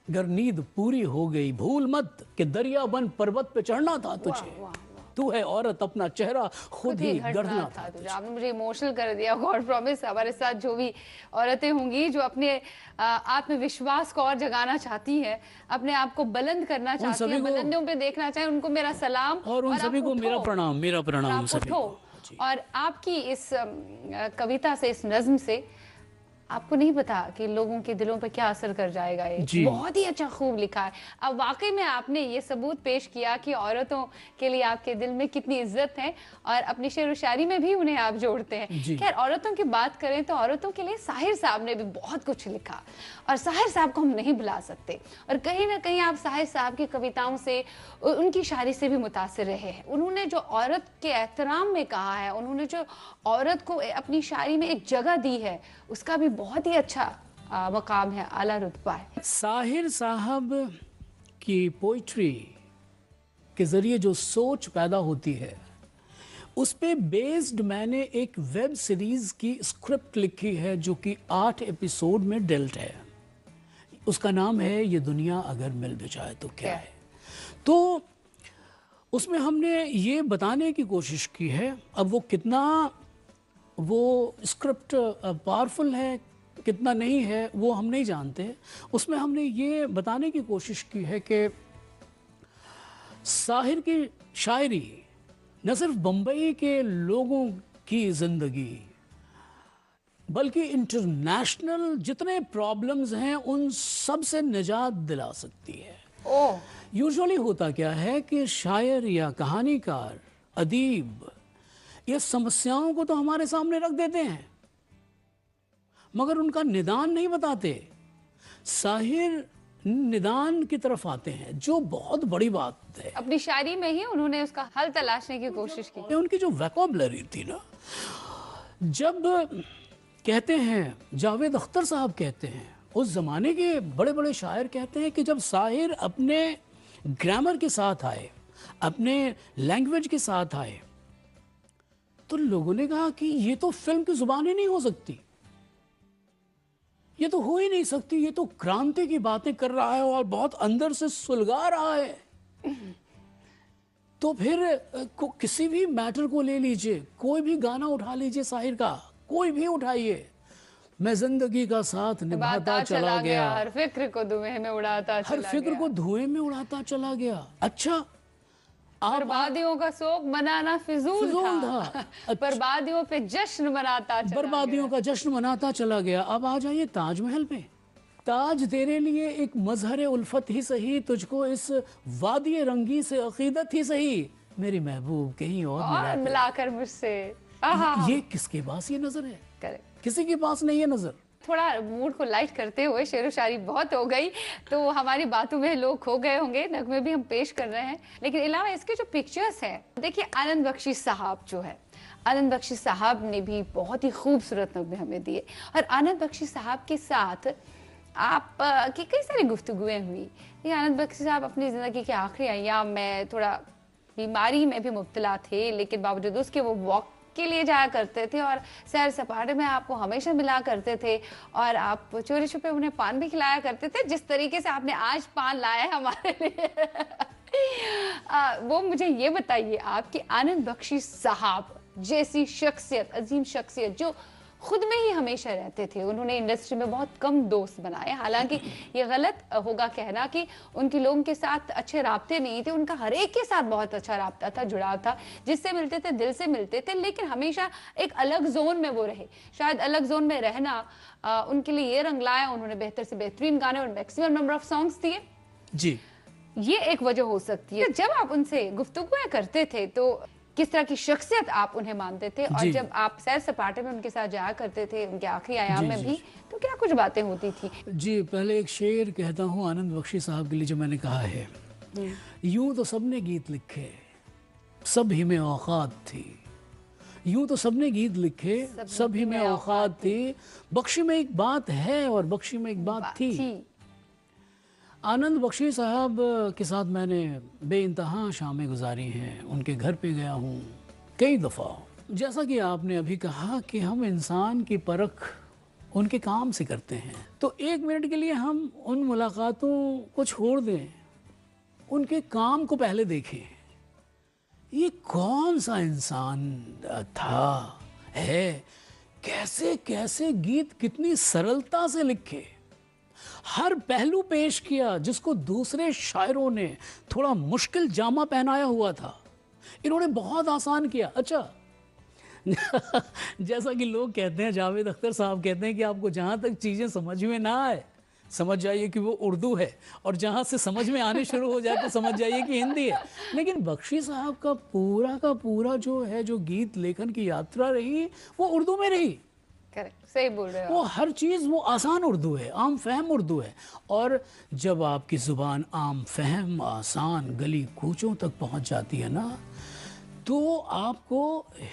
गर नींद पूरी हो गई, भूल मत कि दरिया बन पर्वत पे चढ़ना था तुझे, तू है औरत अपना चेहरा खुद ही गढ़ना था तुझे। आपने मुझे इमोशनल कर दिया। गॉड प्रॉमिस हमारे साथ जो भी औरतें होंगी जो अपने आत्मविश्वास को और जगाना चाहती हैं, अपने आप को बुलंद करना चाहती हैं, बुलंदियों पे देखना चाहें, उनको मेरा सलाम और उन सभी को मेरा प्रणाम, मेरा प्रणाम सभी को। और आपकी इस कविता से, इस नज्म से आपको नहीं पता कि लोगों के दिलों पर क्या असर कर जाएगा ये। बहुत ही अच्छा, खूब लिखा है। अब वाकई में आपने ये सबूत पेश किया कि औरतों के लिए आपके दिल में कितनी इज्जत है, और अपनी शेर व शायरी में भी उन्हें आप जोड़ते हैं। खैर, औरतों की बात करें तो औरतों के लिए साहिर साहब ने भी बहुत कुछ लिखा, और साहिर साहब को हम नहीं भुला सकते। और कहीं ना कहीं आप साहिर साहब की कविताओं से, उनकी शायरी से भी मुतासिर रहे हैं। उन्होंने जो औरत के एहतराम में कहा है, उन्होंने जो औरत को अपनी शायरी में एक जगह दी है, उसका भी बहुत ही अच्छा मकाम है, आला रुतबा है। साहिर साहब की पोइट्री के जरिए जो सोच पैदा होती है, उस पे बेस्ड मैंने एक वेब सीरीज की स्क्रिप्ट लिखी है जो कि 8 एपिसोड में डेल्ट है। उसका नाम है ये दुनिया अगर मिल भी जाए तो क्या है। तो उसमें हमने ये बताने की कोशिश की है, अब वो कितना वो स्क्रिप्ट पावरफुल है कितना नहीं है वो हम नहीं जानते। उसमें हमने ये बताने की कोशिश की है कि साहिर की शायरी न सिर्फ बम्बई के लोगों की ज़िंदगी बल्कि इंटरनेशनल जितने प्रॉब्लम्स हैं उन सब से निजात दिला सकती है। यूजुअली होता क्या है कि शायर या कहानीकार, अदीब ये समस्याओं को तो हमारे सामने रख देते हैं मगर उनका निदान नहीं बताते। साहिर निदान की तरफ आते हैं, जो बहुत बड़ी बात है। अपनी शायरी में ही उन्होंने उसका हल तलाशने की कोशिश की। उनकी जो वोकैबुलरी थी ना, जब कहते हैं जावेद अख्तर साहब कहते हैं, उस जमाने के बड़े बड़े शायर कहते हैं कि जब साहिर अपने ग्रामर के साथ आए, अपने लैंग्वेज के साथ आए, तो लोगों ने कहा कि ये तो फिल्म की जुबान ही नहीं हो सकती, ये तो हो ही नहीं सकती, ये तो क्रांति की बातें कर रहा है और बहुत अंदर से सुलगा रहा है। तो फिर किसी भी मैटर को ले लीजिए, कोई भी गाना उठा लीजिए साहिर का, कोई भी उठाइए, मैं जिंदगी का साथ निभाता चला गया, हर फिक्र को धुएं में उड़ाता चला हर फिक्र को धुएं में उड़ाता चला गया। अच्छा, बर्बादियों का शोक मनाना फिजूल था। अच्छा, बर्बादियों पे जश्न मनाता चला बर्बादियों का जश्न मनाता चला गया। अब आ जाइए ताजमहल पे। ताज तेरे लिए एक मजहर उल्फत ही सही, तुझको इस वादी रंगी से अकीदत ही सही, मेरी महबूब कहीं और मिलाकर मुझसे। ये किसके पास ये नजर है? करेक्ट, किसी के पास नहीं है नजर। थोड़ा मूड को लाइट करते हुए, शेरो शायरी बहुत हो गई तो हमारी बातों में लोग खो गए होंगे, नगमे भी हम पेश कर रहे हैं, लेकिन अलावा इसके जो पिक्चर्स हैं, देखिए आनंद बख्शी साहब जो है, आनंद बख्शी साहब ने भी बहुत ही खूबसूरत नगमे हमें दिए। और आनंद बख्शी साहब के साथ आप की कई सारी गुफ्तगुएं हुई। ये आनंद बख्शी साहब अपनी ज़िंदगी के आखिरी अय्याम में थोड़ा बीमारी में भी मुब्तला थे, लेकिन बावजूद उसके वो वॉक के लिए जाया करते थे और सैर सपाटे में आपको हमेशा मिला करते थे और आप चोरी छुपे उन्हें पान भी खिलाया करते थे, जिस तरीके से आपने आज पान लाया है हमारे लिए। वो मुझे ये बताइए आप कि आनंद बख्शी साहब जैसी शख्सियत, अजीम शख्सियत जो खुद में ही हमेशा रहते थे, उन्होंने इंडस्ट्री में बहुत कम दोस्त बनाए। हालांकि ये गलत होगा कहना कि उनके लोगों के साथ अच्छे राब्ते नहीं थे, उनका हर एक के साथ बहुत अच्छा राब्ता था, जुड़ाव था, जिससे मिलते थे दिल से मिलते थे, लेकिन हमेशा एक अलग जोन में वो रहे। शायद अलग जोन में रहना उनके लिए ये रंग लाया, उन्होंने बेहतर से बेहतरीन गाने और मैक्सिमम नंबर ऑफ सॉन्ग्स दिए जी। ये एक वजह हो सकती है। जब आप उनसे गुफ्तगू करते थे तो किस तरह की शख्सियत आप उन्हें मानते थे, और जब आप सैर सपाटे में उनके साथ जाया करते थे उनके आखिरी आयाम में भी, तो क्या कुछ बातें होती थी? जी, पहले एक शेर कहता हूँ आनंद बख्शी साहब के लिए जो मैंने कहा है। यूं तो सबने गीत लिखे, सब ही में औकात थी। यूं तो सबने गीत लिखे, सब ही में औकात थी। बख्शी में एक बात है और बख्शी में एक बात थी। आनंद बख्शी साहब के साथ मैंने बेइंतहा शामें गुजारी हैं, उनके घर पे गया हूँ कई दफ़ा। जैसा कि आपने अभी कहा कि हम इंसान की परख उनके काम से करते हैं, तो एक मिनट के लिए हम उन मुलाकातों को छोड़ दें, उनके काम को पहले देखें। ये कौन सा इंसान था, है, कैसे कैसे गीत कितनी सरलता से लिखे, हर पहलू पेश किया जिसको दूसरे शायरों ने थोड़ा मुश्किल जामा पहनाया हुआ था, इन्होंने बहुत आसान किया। अच्छा जैसा कि लोग कहते हैं, जावेद अख्तर साहब कहते हैं कि आपको जहाँ तक चीज़ें समझ में ना आए समझ जाइए कि वो उर्दू है, और जहाँ से समझ में आने शुरू हो जाए तो समझ जाइए कि हिंदी है। लेकिन बख्शी साहब का पूरा जो है, जो गीत लेखन की यात्रा रही, वो उर्दू में रही। करेक्ट, सही बोल रहे हो। वो हर चीज़ वो आसान उर्दू है, आम फहम उर्दू है। और जब आपकी ज़ुबान आम फहम, आसान गली कूचों तक पहुंच जाती है ना, तो आपको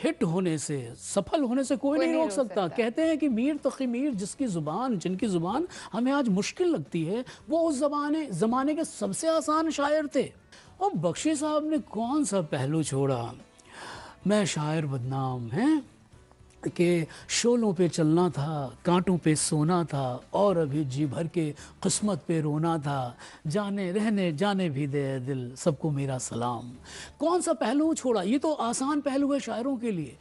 हिट होने से, सफल होने से कोई नहीं रोक सकता। कहते हैं कि मीर तकी मीर, जिसकी ज़ुबान, जिनकी ज़ुबान हमें आज मुश्किल लगती है, वो उस ज़माने के सबसे आसान शायर थे। और बख्शी साहब ने कौन सा पहलू छोड़ा। मैं शायर बदनाम हैं कि शोलों पे चलना था, कांटों पे सोना था, और अभी जी भर के किस्मत पे रोना था, जाने रहने जाने भी दे दिल, सबको मेरा सलाम। कौन सा पहलू छोड़ा। ये तो आसान पहलू है शायरों के लिए।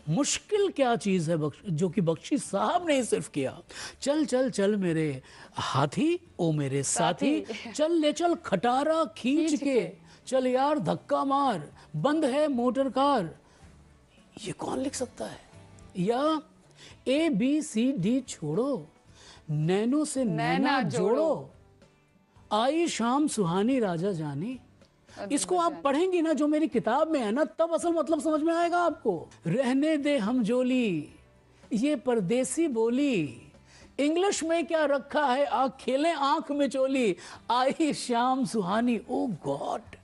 मुश्किल क्या चीज़ है जो कि बख्शी साहब ने सिर्फ किया। चल चल चल मेरे हाथी ओ मेरे साथी, चल ले चल खटारा खींच के, चल यार धक्का मार, बंद है मोटर कार। ये कौन लिख सकता है। या ABCD छोड़ो, नैनो से नैना जोड़ो, आई शाम सुहानी राजा जानी। इसको आप पढ़ेंगी ना, जो मेरी किताब में है ना, तब असल मतलब समझ में आएगा आपको। रहने दे हम जोली, ये परदेसी बोली, इंग्लिश में क्या रखा है, आँख खेलें आंख में चोली, आई शाम सुहानी। ओ गॉड,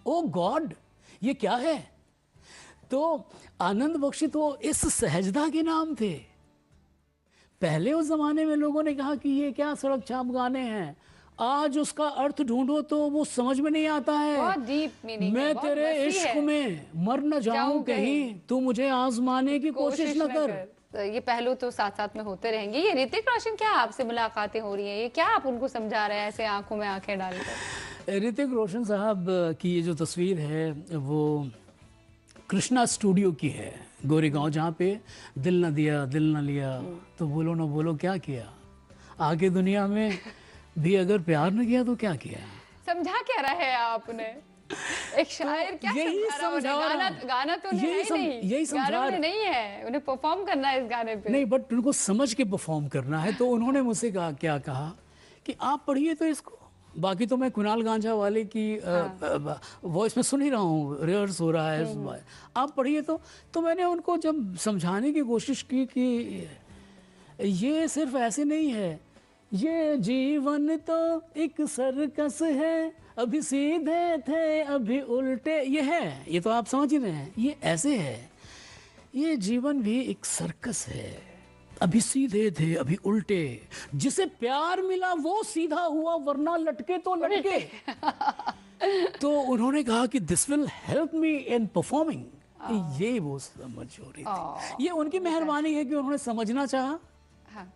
ओ गॉड, ये क्या है। तो आनंद बख्शी तो इस सहजता के नाम थे। पहले उस जमाने में लोगों ने कहा कि ये क्या सड़क छाप गाने हैं, आज उसका अर्थ ढूंढो तो वो समझ में नहीं आता है। बहुत डीप मीनिंग मैं है, बहुत तेरे वसी इश्क है। में मर न जाऊं कहीं, तू मुझे आजमाने की कोशिश न कर। तो ये पहलू तो साथ साथ में होते रहेंगे। ये ऋतिक रोशन, क्या आपसे मुलाकातें हो रही हैं, ये क्या आप उनको समझा रहे हैं ऐसे आंखों में आंखें डालकर? ऋतिक रोशन साहब की ये जो तस्वीर है वो कृष्णा स्टूडियो की है, गोरेगांव, जहाँ पे दिल न दिया दिल न लिया तो बोलो न बोलो क्या किया, आगे दुनिया में भी अगर प्यार न किया तो क्या किया। समझा क्या रहे हैं आपने? एक शायर क्या समझा रहा है? गाना तो यही गाना में नहीं है, उन्हें परफॉर्म करना है इस गाने पे। नहीं, बट उनको समझ के परफॉर्म करना है। तो उन्होंने मुझसे कहा, क्या कहा कि आप पढ़िए तो इसको, बाकी तो मैं कुणाल गांजा वाले की वॉइस में सुन ही रहा हूँ, रिहर्स हो रहा है, आप पढ़िए तो मैंने उनको जब समझाने की कोशिश की कि ये सिर्फ ऐसे नहीं है, ये जीवन तो एक सर्कस है, अभी सीधे थे अभी उल्टे, ये है, ये तो आप समझ ही रहे हैं, ये ऐसे है, ये जीवन भी एक सर्कस है, अभी सीधे थे अभी उल्टे, जिसे प्यार मिला वो सीधा हुआ वरना लटके तो लटके। तो उन्होंने कहा कि this will help me in performing. ये वो समझ हो रही थी। ये उनकी मेहरबानी है कि उन्होंने समझना चाहा। हाँ।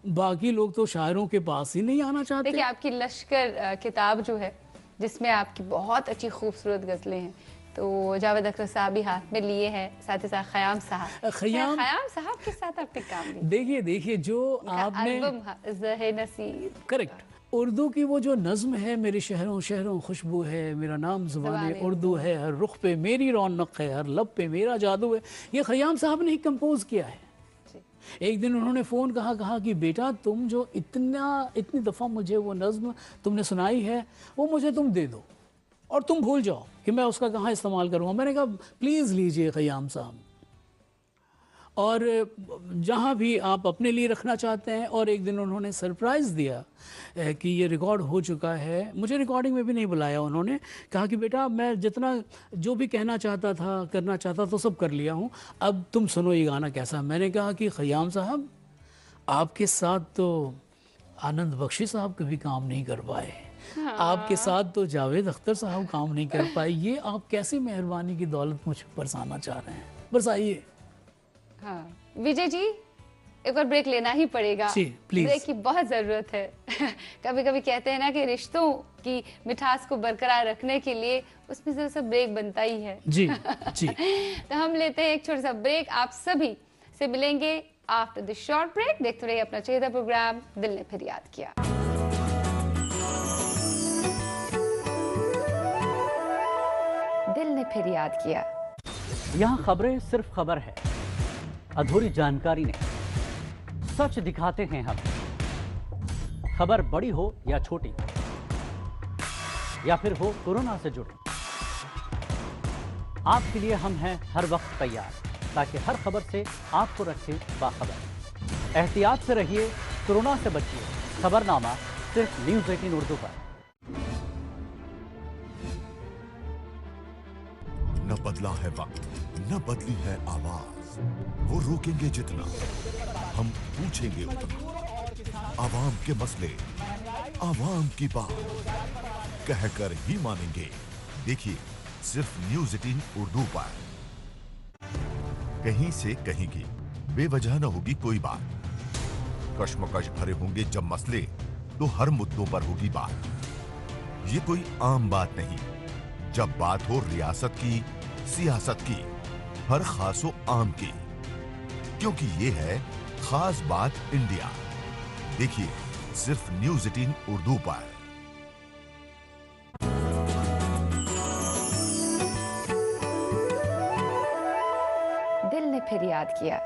बाकी लोग तो शायरों के पास ही नहीं आना चाहते। देखिए आपकी लश्कर किताब जो है जिसमें आपकी बहुत अच्छी खूबसूरत गजलें हैं, तो जावेद अख्तर साहब भी हाथ में लिए हैं, साथ ही साथ खयाम साहब। खयाम साहब के साथ आपने काम किया। देखिए जो आपने ज़हे नसीब, करेक्ट, उर्दू की वो जो नज्म है, मेरी शहरों शहरों खुशबू है, मेरा नाम ज़ुबान उर्दू है, हर रुख पे मेरी रौनक है, हर लब पे मेरा जादू है, ये खयाम साहब ने ही कंपोज किया है। एक दिन उन्होंने फ़ोन कहा कि बेटा तुम जो इतनी दफ़ा मुझे वो नज़्म तुमने सुनाई है वो मुझे तुम दे दो और तुम भूल जाओ कि मैं उसका कहाँ इस्तेमाल करूँगा। मैंने कहा प्लीज़ लीजिए खयाम साहब, और जहाँ भी आप अपने लिए रखना चाहते हैं। और एक दिन उन्होंने सरप्राइज़ दिया कि ये रिकॉर्ड हो चुका है। मुझे रिकॉर्डिंग में भी नहीं बुलाया, उन्होंने कहा कि बेटा मैं जितना जो भी कहना चाहता था करना चाहता तो सब कर लिया हूँ, अब तुम सुनो ये गाना कैसा। मैंने कहा कि खयाम साहब आपके साथ तो आनंद बख्शी साहब कभी काम नहीं कर पाए, आपके साथ तो जावेद अख्तर साहब काम नहीं कर पाए, ये आप कैसी मेहरबानी की दौलत मुझ पर बरसाना चाह रहे हैं, बस आइए। हाँ विजय जी, एक और ब्रेक लेना ही पड़ेगा जी, प्लीज। ब्रेक की बहुत जरूरत है। कभी कभी कहते हैं ना कि रिश्तों की मिठास को बरकरार रखने के लिए उसमें से सब ब्रेक बनता ही है। जी जी। तो हम लेते हैं एक छोटा सा ब्रेक, आप सभी से मिलेंगे आफ्टर दिस शॉर्ट ब्रेक। देखते रहिए अपना चहेता प्रोग्राम दिल ने फिर याद किया। दिल ने फिर याद किया। यहाँ खबरें सिर्फ खबर है, अधूरी जानकारी नहीं, सच दिखाते हैं हम। खबर बड़ी हो या छोटी, या फिर हो कोरोना से जुड़ी, आपके लिए हम हैं हर वक्त तैयार, ताकि हर खबर से आपको रखें बाखबर। एहतियात से रहिए, कोरोना से बचिए। खबरनामा सिर्फ न्यूज़ 18 उर्दू पर। न बदला है वक्त, न बदली है आवाज, वो रोकेंगे जितना हम पूछेंगे उतना। आवाम के मसले, आवाम की बात, कहकर ही मानेंगे। देखिए सिर्फ न्यूज़ 18 उर्दू पर। कहीं से कहीं की बेवजह न होगी कोई बात, कश्मकश भरे होंगे जब मसले तो हर मुद्दों पर होगी बात। ये कोई आम बात नहीं, जब बात हो रियासत की, सियासत की, हर खासो आम की, क्योंकि ये है खास बात इंडिया। देखिए सिर्फ न्यूज़ 18 उर्दू पर। दिल ने फिर याद किया।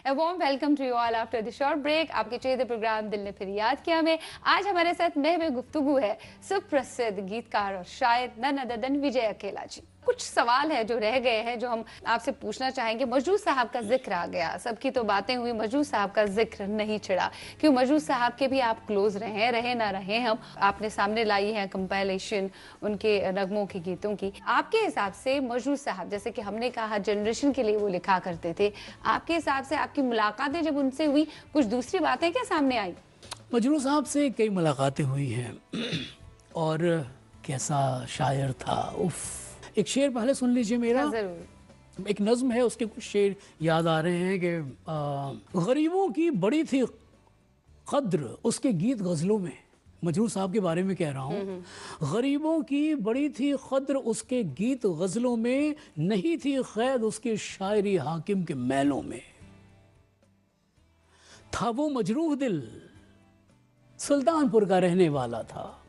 A warm welcome to you all after the short break। आपके चहेते प्रोग्राम दिल ने फिर याद किया में आज हमारे साथ में गुफ्तगू है सुप्रसिद्ध गीतकार और शायर नन अदर देन विजय अकेला जी। कुछ सवाल है जो रह गए हैं जो हम आपसे पूछना चाहेंगे। मजरूह साहब का जिक्र आ गया, सबकी तो बातें हुई, मजरूह साहब का जिक्र नहीं छिड़ा। क्यों मजरूह साहब के भी आप क्लोज रहे ना रहे, हम आपने सामने लाई है कंपाइलेशन उनके नगमों के गीतों की। आपके हिसाब से मजरूह साहब, जैसे कि हमने कहा जनरेशन के लिए वो लिखा करते थे, आपके हिसाब से आपकी मुलाकातें जब उनसे हुई कुछ दूसरी बातें क्या सामने आई? मजरूह साहब से कई मुलाकातें हुई हैं और कैसा शायर था, उफ। एक शेर पहले सुन लीजिए मेरा। जरूर। एक नज्म है, उसके कुछ शेर याद आ रहे हैं कि गरीबों की बड़ी थी कद्र उसके गीत गज़लों में। मजरूह साहब के बारे में कह रहा हूँ। गरीबों की बड़ी थी कद्र उसके गीत गज़लों में, नहीं थी क़ैद उसके शायरी हाकिम के महलों में। था वो मजरूह दिल सुल्तानपुर का रहने वाला था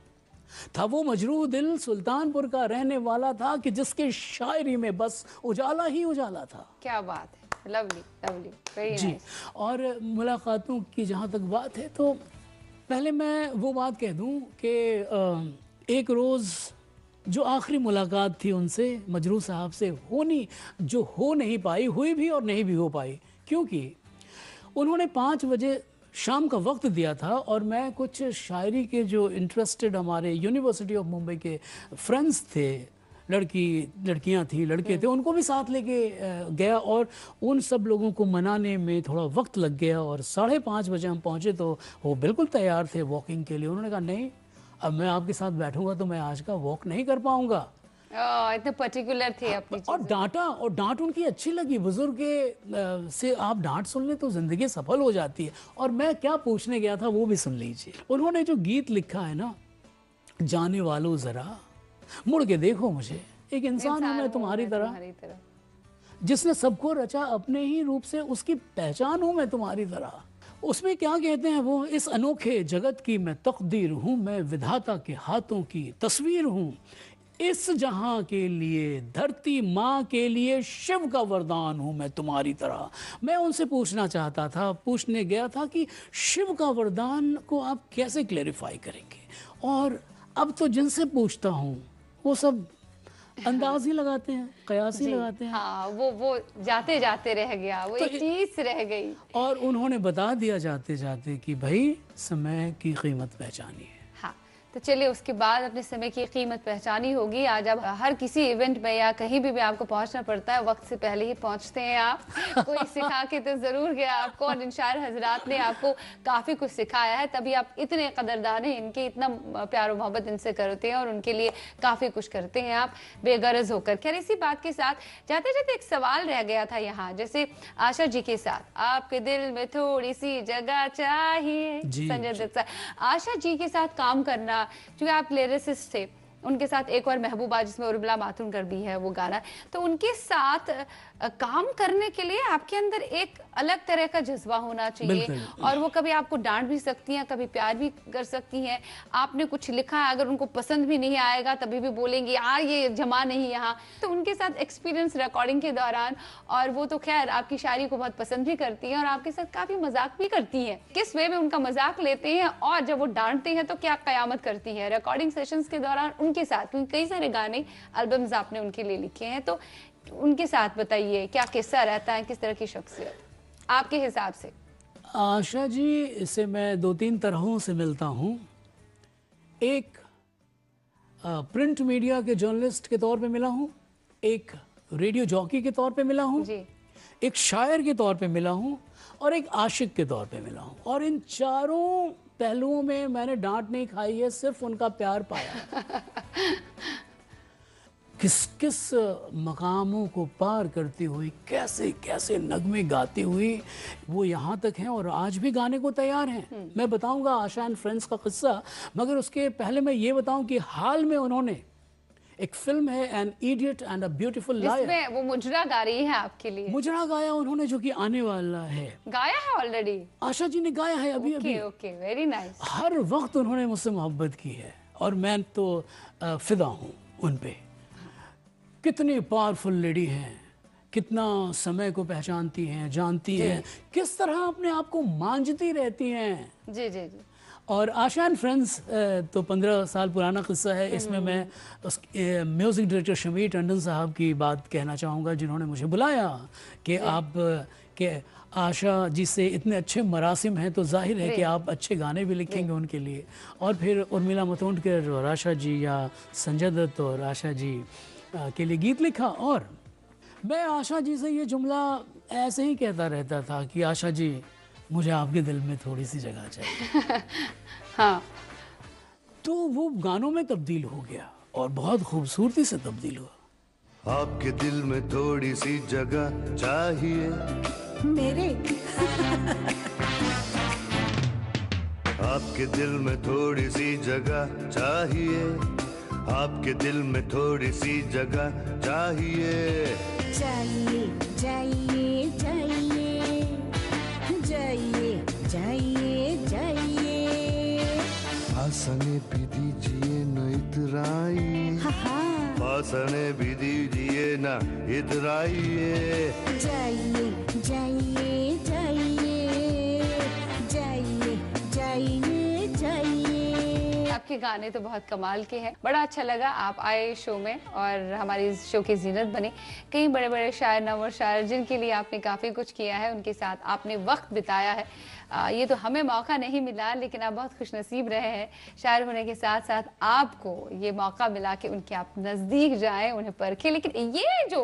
वो मजरूह दिल सुल्तानपुर का रहने वाला था कि जिसके शायरी में बस उजाला ही उजाला था। क्या बात है, लवली लवली, वेरी जी। नाइस। और मुलाकातों की जहाँ तक बात है तो पहले मैं वो बात कह दूं कि एक रोज़ जो आखिरी मुलाकात थी उनसे, मजरूह साहब से, जो हो नहीं पाई, हुई भी और नहीं भी हो पाई, क्योंकि उन्होंने 5 बजे शाम का वक्त दिया था और मैं कुछ शायरी के जो इंटरेस्टेड हमारे यूनिवर्सिटी ऑफ मुंबई के फ्रेंड्स थे, लड़कियां थी, लड़के थे, उनको भी साथ लेके गया और उन सब लोगों को मनाने में थोड़ा वक्त लग गया और 5:30 बजे हम पहुंचे तो वो बिल्कुल तैयार थे वॉकिंग के लिए। उन्होंने कहा नहीं, अब मैं आपके साथ बैठूंगा तो मैं आज का वॉक नहीं कर पाऊंगा, इतने पर्टिकुलर थे अपनी और डांट उनकी अच्छी लगी। बुजुर्ग से आप डांट सुन ले तो जिंदगी सफल हो जाती है। और मैं क्या पूछने गया था वो भी सुन लीजिए। उन्होंने जो गीत लिखा है ना, जाने वालों जरा मुड़ के देखो मुझे, एक इंसान हूं मैं तुम्हारी तरह, जिसने सबको रचा अपने ही रूप से, उसकी पहचान हूं मैं तुम्हारी तरह। उसमें क्या कहते हैं वो, इस अनोखे जगत की मैं तकदीर हूं, मैं विधाता के हाथों की तस्वीर हूं, इस जहां के लिए धरती माँ के लिए शिव का वरदान हूं मैं तुम्हारी तरह। मैं उनसे पूछने गया था कि शिव का वरदान को आप कैसे क्लैरिफाई करेंगे। और अब तो जिनसे पूछता हूं वो सब अंदाज ही लगाते हैं, कयास ही लगाते हैं। हाँ, वो जाते जाते रह गया, वो तो एक चीज रह गई। और उन्होंने बता दिया जाते जाते कि भाई समय की कीमत पहचानिए। हाँ, तो चलिए उसके बाद अपने समय की कीमत पहचानी होगी। आज अब हर किसी इवेंट में या कहीं भी आपको पहुंचना पड़ता है, वक्त से पहले ही पहुंचते हैं आप। कोई सिखा के तो जरूर गया आपको, और इन शायर हजरात ने आपको काफी कुछ सिखाया है, तभी आप इतने कदरदान हैं इनके, इतना प्यार और मोहब्बत इनसे करते हैं और उनके लिए काफी कुछ करते हैं आप बेगरज होकर। खैर, इसी बात के साथ जाते जाते एक सवाल रह गया था यहाँ, जैसे आशा जी के साथ, आपके दिल में थोड़ी सी जगह चाहिए, संजय दत्त साहब, आशा जी के साथ काम करना, क्योंकि आप लिरिसिस्ट थे, उनके साथ एक और महबूबा जिसमें उर्मिला मातूंडकर भी है वो गाना, तो उनके साथ काम करने के लिए आपके अंदर एक अलग तरह का जज्बा होना चाहिए। और वो कभी आपको डांट भी सकती हैं, कभी प्यार भी कर सकती हैं। आपने कुछ लिखा है, अगर उनको पसंद भी नहीं आएगा तभी भी बोलेंगे यार ये जमा नहीं यहाँ। तो उनके साथ एक्सपीरियंस रिकॉर्डिंग के दौरान, और वो तो खैर आपकी शायरी को बहुत पसंद भी करती हैं और आपके साथ काफी मजाक भी करती हैं। किस वे में उनका मजाक लेते हैं और जब वो डांटते हैं तो क्या कयामत करती है रिकॉर्डिंग सेशंस के दौरान उनके साथ, क्योंकि कई सारे गाने एल्बम्स आपने उनके लिए लिखे हैं, तो उनके साथ बताइए क्या किस्सा रहता है, किस तरह की शख्सियत आपके हिसाब से? आशा जी से मैं 2-3 तरहों से मिलता हूँ। एक प्रिंट मीडिया के जर्नलिस्ट के तौर पे मिला हूँ, एक रेडियो जॉकी के तौर पे मिला हूँ, एक शायर के तौर पे मिला हूँ और एक आशिक के तौर पे मिला हूँ। और इन चारों पहलुओं में मैंने डांट नहीं खाई है, सिर्फ उनका प्यार पाया। किस किस मकामों को पार करती हुई, कैसे कैसे नगमे गाती हुई वो यहाँ तक हैं और आज भी गाने को तैयार हैं। मैं बताऊंगा आशा एंड फ्रेंड्स का किस्सा, मगर उसके पहले मैं ये बताऊं कि हाल में उन्होंने एक फिल्म है an idiot and a beautiful liar, जिसमें वो मुजरा गा रही है आपके लिए। मुजरा गाया उन्होंने, जो कि आने वाला है। गाया है ऑलरेडी? आशा जी ने गाया है अभी अभी। Okay, very nice. हर वक्त उन्होंने मुझसे मोहब्बत की है और मैं तो फिदा हूँ उन पे। कितनी पावरफुल लेडी हैं, कितना समय को पहचानती हैं, जानती हैं, किस तरह अपने आप को मांझती रहती हैं। जी जी जी। और आशा एंड फ्रेंड्स तो 15 साल पुराना किस्सा है। इसमें मैं उस म्यूज़िक डायरेक्टर शमीर टंडन साहब की बात कहना चाहूँगा, जिन्होंने मुझे बुलाया कि आप के आशा जी से इतने अच्छे मरासिम हैं तो जाहिर है कि आप अच्छे गाने भी लिखेंगे उनके लिए। और फिर उर्मिला मातोंडकर और आशा जी या संजय दत्त और आशा जी के लिए गीत लिखा। और मैं आशा जी से ये जुमला ऐसे ही कहता रहता था कि आशा जी मुझे आपके दिल में थोड़ी सी जगह चाहिए। हाँ, तो वो गानों में तब्दील हो गया और बहुत खूबसूरती से तब्दील हुआ। आपके दिल में थोड़ी सी जगह चाहिए मेरे आपके दिल में थोड़ी सी जगह चाहिए, आपके दिल में थोड़ी सी जगह चाहिए। चाहिए चाहिए चाहिए चाहिए चाहिए चाहिए। आसने भी दीजिए न इतराइए, आसने भी दीजिए न इतराइए। चाहिए चाहिए चाहिए चाहिए चाहिए चाहिए। आपके गाने तो बहुत कमाल के हैं। बड़ा अच्छा लगा आप आए शो में और हमारी इस शो की जीनत बने। कई बड़े बड़े शायर, नवर शायर जिनके लिए आपने काफ़ी कुछ किया है, उनके साथ आपने वक्त बिताया है। ये तो हमें मौका नहीं मिला, लेकिन आप बहुत खुशनसीब रहे हैं। शायर होने के साथ साथ आपको ये मौका मिला कि उनके आप नज़दीक जाएं, उन्हें परखें। लेकिन ये जो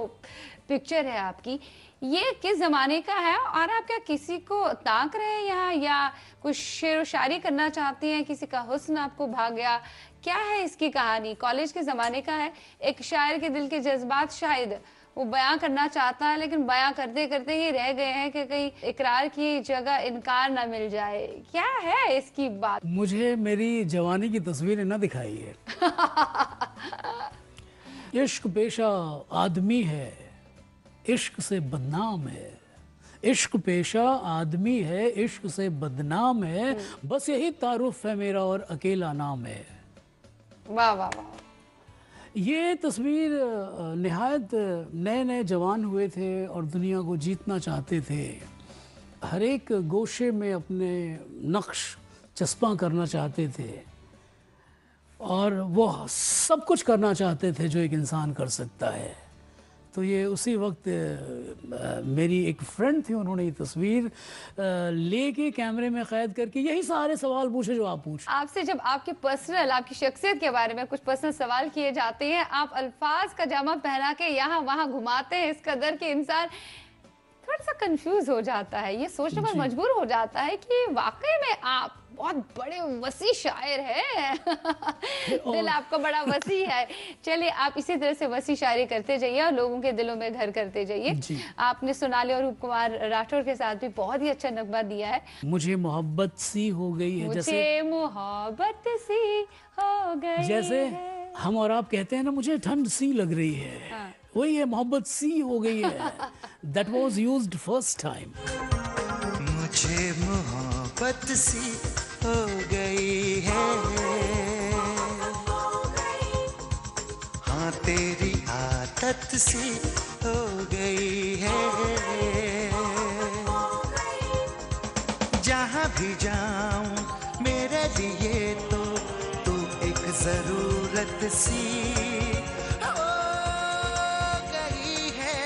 पिक्चर है आपकी, ये किस जमाने का है और आप क्या किसी को ताक रहे हैं यहाँ, या कुछ शेर व शायरी करना चाहती हैं, किसी का हुस्न आपको भा गया, क्या है इसकी कहानी? कॉलेज के ज़माने का है, एक शायर के दिल के जज्बात शायद वो बयां करना चाहता है, लेकिन बयां करते करते ही रह गए हैं कि कहीं इकरार की जगह इनकार ना मिल जाए। क्या है इसकी बात? मुझे मेरी जवानी की तस्वीरें न दिखाई है। इश्क पेशा आदमी है, इश्क से बदनाम है। इश्क पेशा आदमी है, इश्क से बदनाम है, बस यही तारुफ है मेरा और अकेला नाम है। वाह वाह वाह। ये तस्वीर निहायत नए नए जवान हुए थे और दुनिया को जीतना चाहते थे, हर एक गोशे में अपने नक्श चस्पा करना चाहते थे और वो सब कुछ करना चाहते थे जो एक इंसान कर सकता है। तो ये उसी वक्त मेरी एक फ्रेंड थी, उन्होंने ये तस्वीर लेके कैमरे में कैद करके यही सारे सवाल पूछे जो आप पूछ। आपसे जब आपके पर्सनल, आपकी शख्सियत के बारे में कुछ पर्सनल सवाल किए जाते हैं, आप अल्फाज का जामा पहना के यहाँ वहाँ घुमाते हैं इस कदर के इंसान थोड़ा सा कंफ्यूज हो जाता है, ये सोचने पर मजबूर हो जाता है कि वाकई में आप बहुत बड़े वसी शायर हैं। दिल आपका बड़ा वसी है। चलिए आप इसी तरह से वसी शायरी करते जाइए और लोगों के दिलों में घर करते जाइए। आपने सोनाली और रूप कुमार राठौर के साथ भी बहुत ही अच्छा नगमा दिया है। मुझे मोहब्बत सी हो गई है, मुझे मोहब्बत सी हो गई जैसे है। हम और आप कहते हैं ना, मुझे ठंड सी लग रही है, हाँ। वही है, मोहब्बत सी हो गई है। That was used first time. मुझे मोहब्बत सी हो गई है, हाँ तेरी आदत सी हो गई है, जहाँ भी जाऊं मेरे लिए तो तू एक जरूरत सी हो गई है।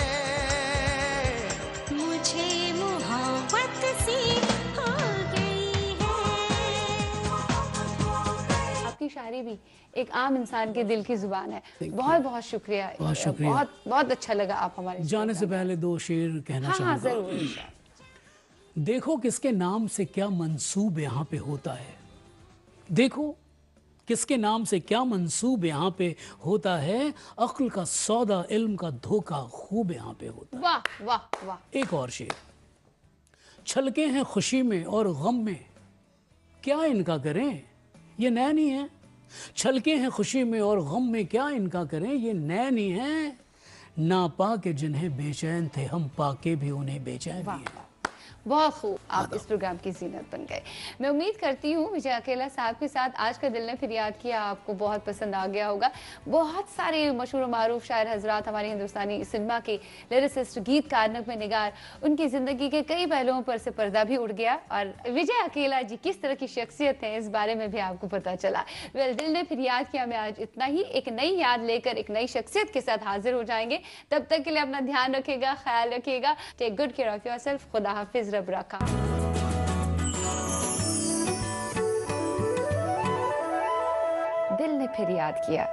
मुझे मोहब्बत सी हो गई है। आपकी शायरी भी एक आम इंसान के दिल की जुबान है। बहुत बहुत शुक्रिया। बहुत शुक्रिया। बहुत बहुत अच्छा लगा आप हमारे जाने से पहले दो शेर कहना हाँ हाँ चाहूंगा। जरूर इंशाल्लाह। देखो किसके नाम से क्या मंसूब यहाँ पे होता है, देखो किसके नाम से क्या मंसूब यहाँ पे होता है, अक्ल का सौदा इल्म का धोखा खूब यहाँ पे होता है। वाह वाह वाह। एक और शेर, छलके हैं खुशी में और गम में, क्या इनका करें ये नैन ही है। छलके हैं खुशी में और गम में, क्या इनका करें ये नैन ही है। ना पाके जिन्हें बेचैन थे हम, पाके भी उन्हें बेचैन ही है। बहुत खूब, आप इस प्रोग्राम की जीनत बन गए। मैं उम्मीद करती हूँ विजय अकेला साहब के साथ आज का दिल ने फिर याद किया आपको बहुत पसंद आ गया होगा। बहुत सारे मशहूर और मारूफ शायर हजरात हमारी हिंदुस्तानी सिनेमा के लिरिसिस्ट, गीतकार, नग़्मे निगार, उनकी ज़िंदगी के कई पहलुओं पर से पर्दा भी उड़ गया और विजय अकेला जी किस तरह की शख्सियत है इस बारे में भी आपको पता चला। वेल, दिल ने फिर याद किया मैं आज इतना ही। एक नई याद लेकर एक नई शख्सियत के साथ हाजिर हो जाएंगे। तब तक के लिए अपना ध्यान रखिएगा, ख्याल रखिएगा। Take good care of yourself. खुदा हाफिज, रब रखा। दिल ने फिर याद किया।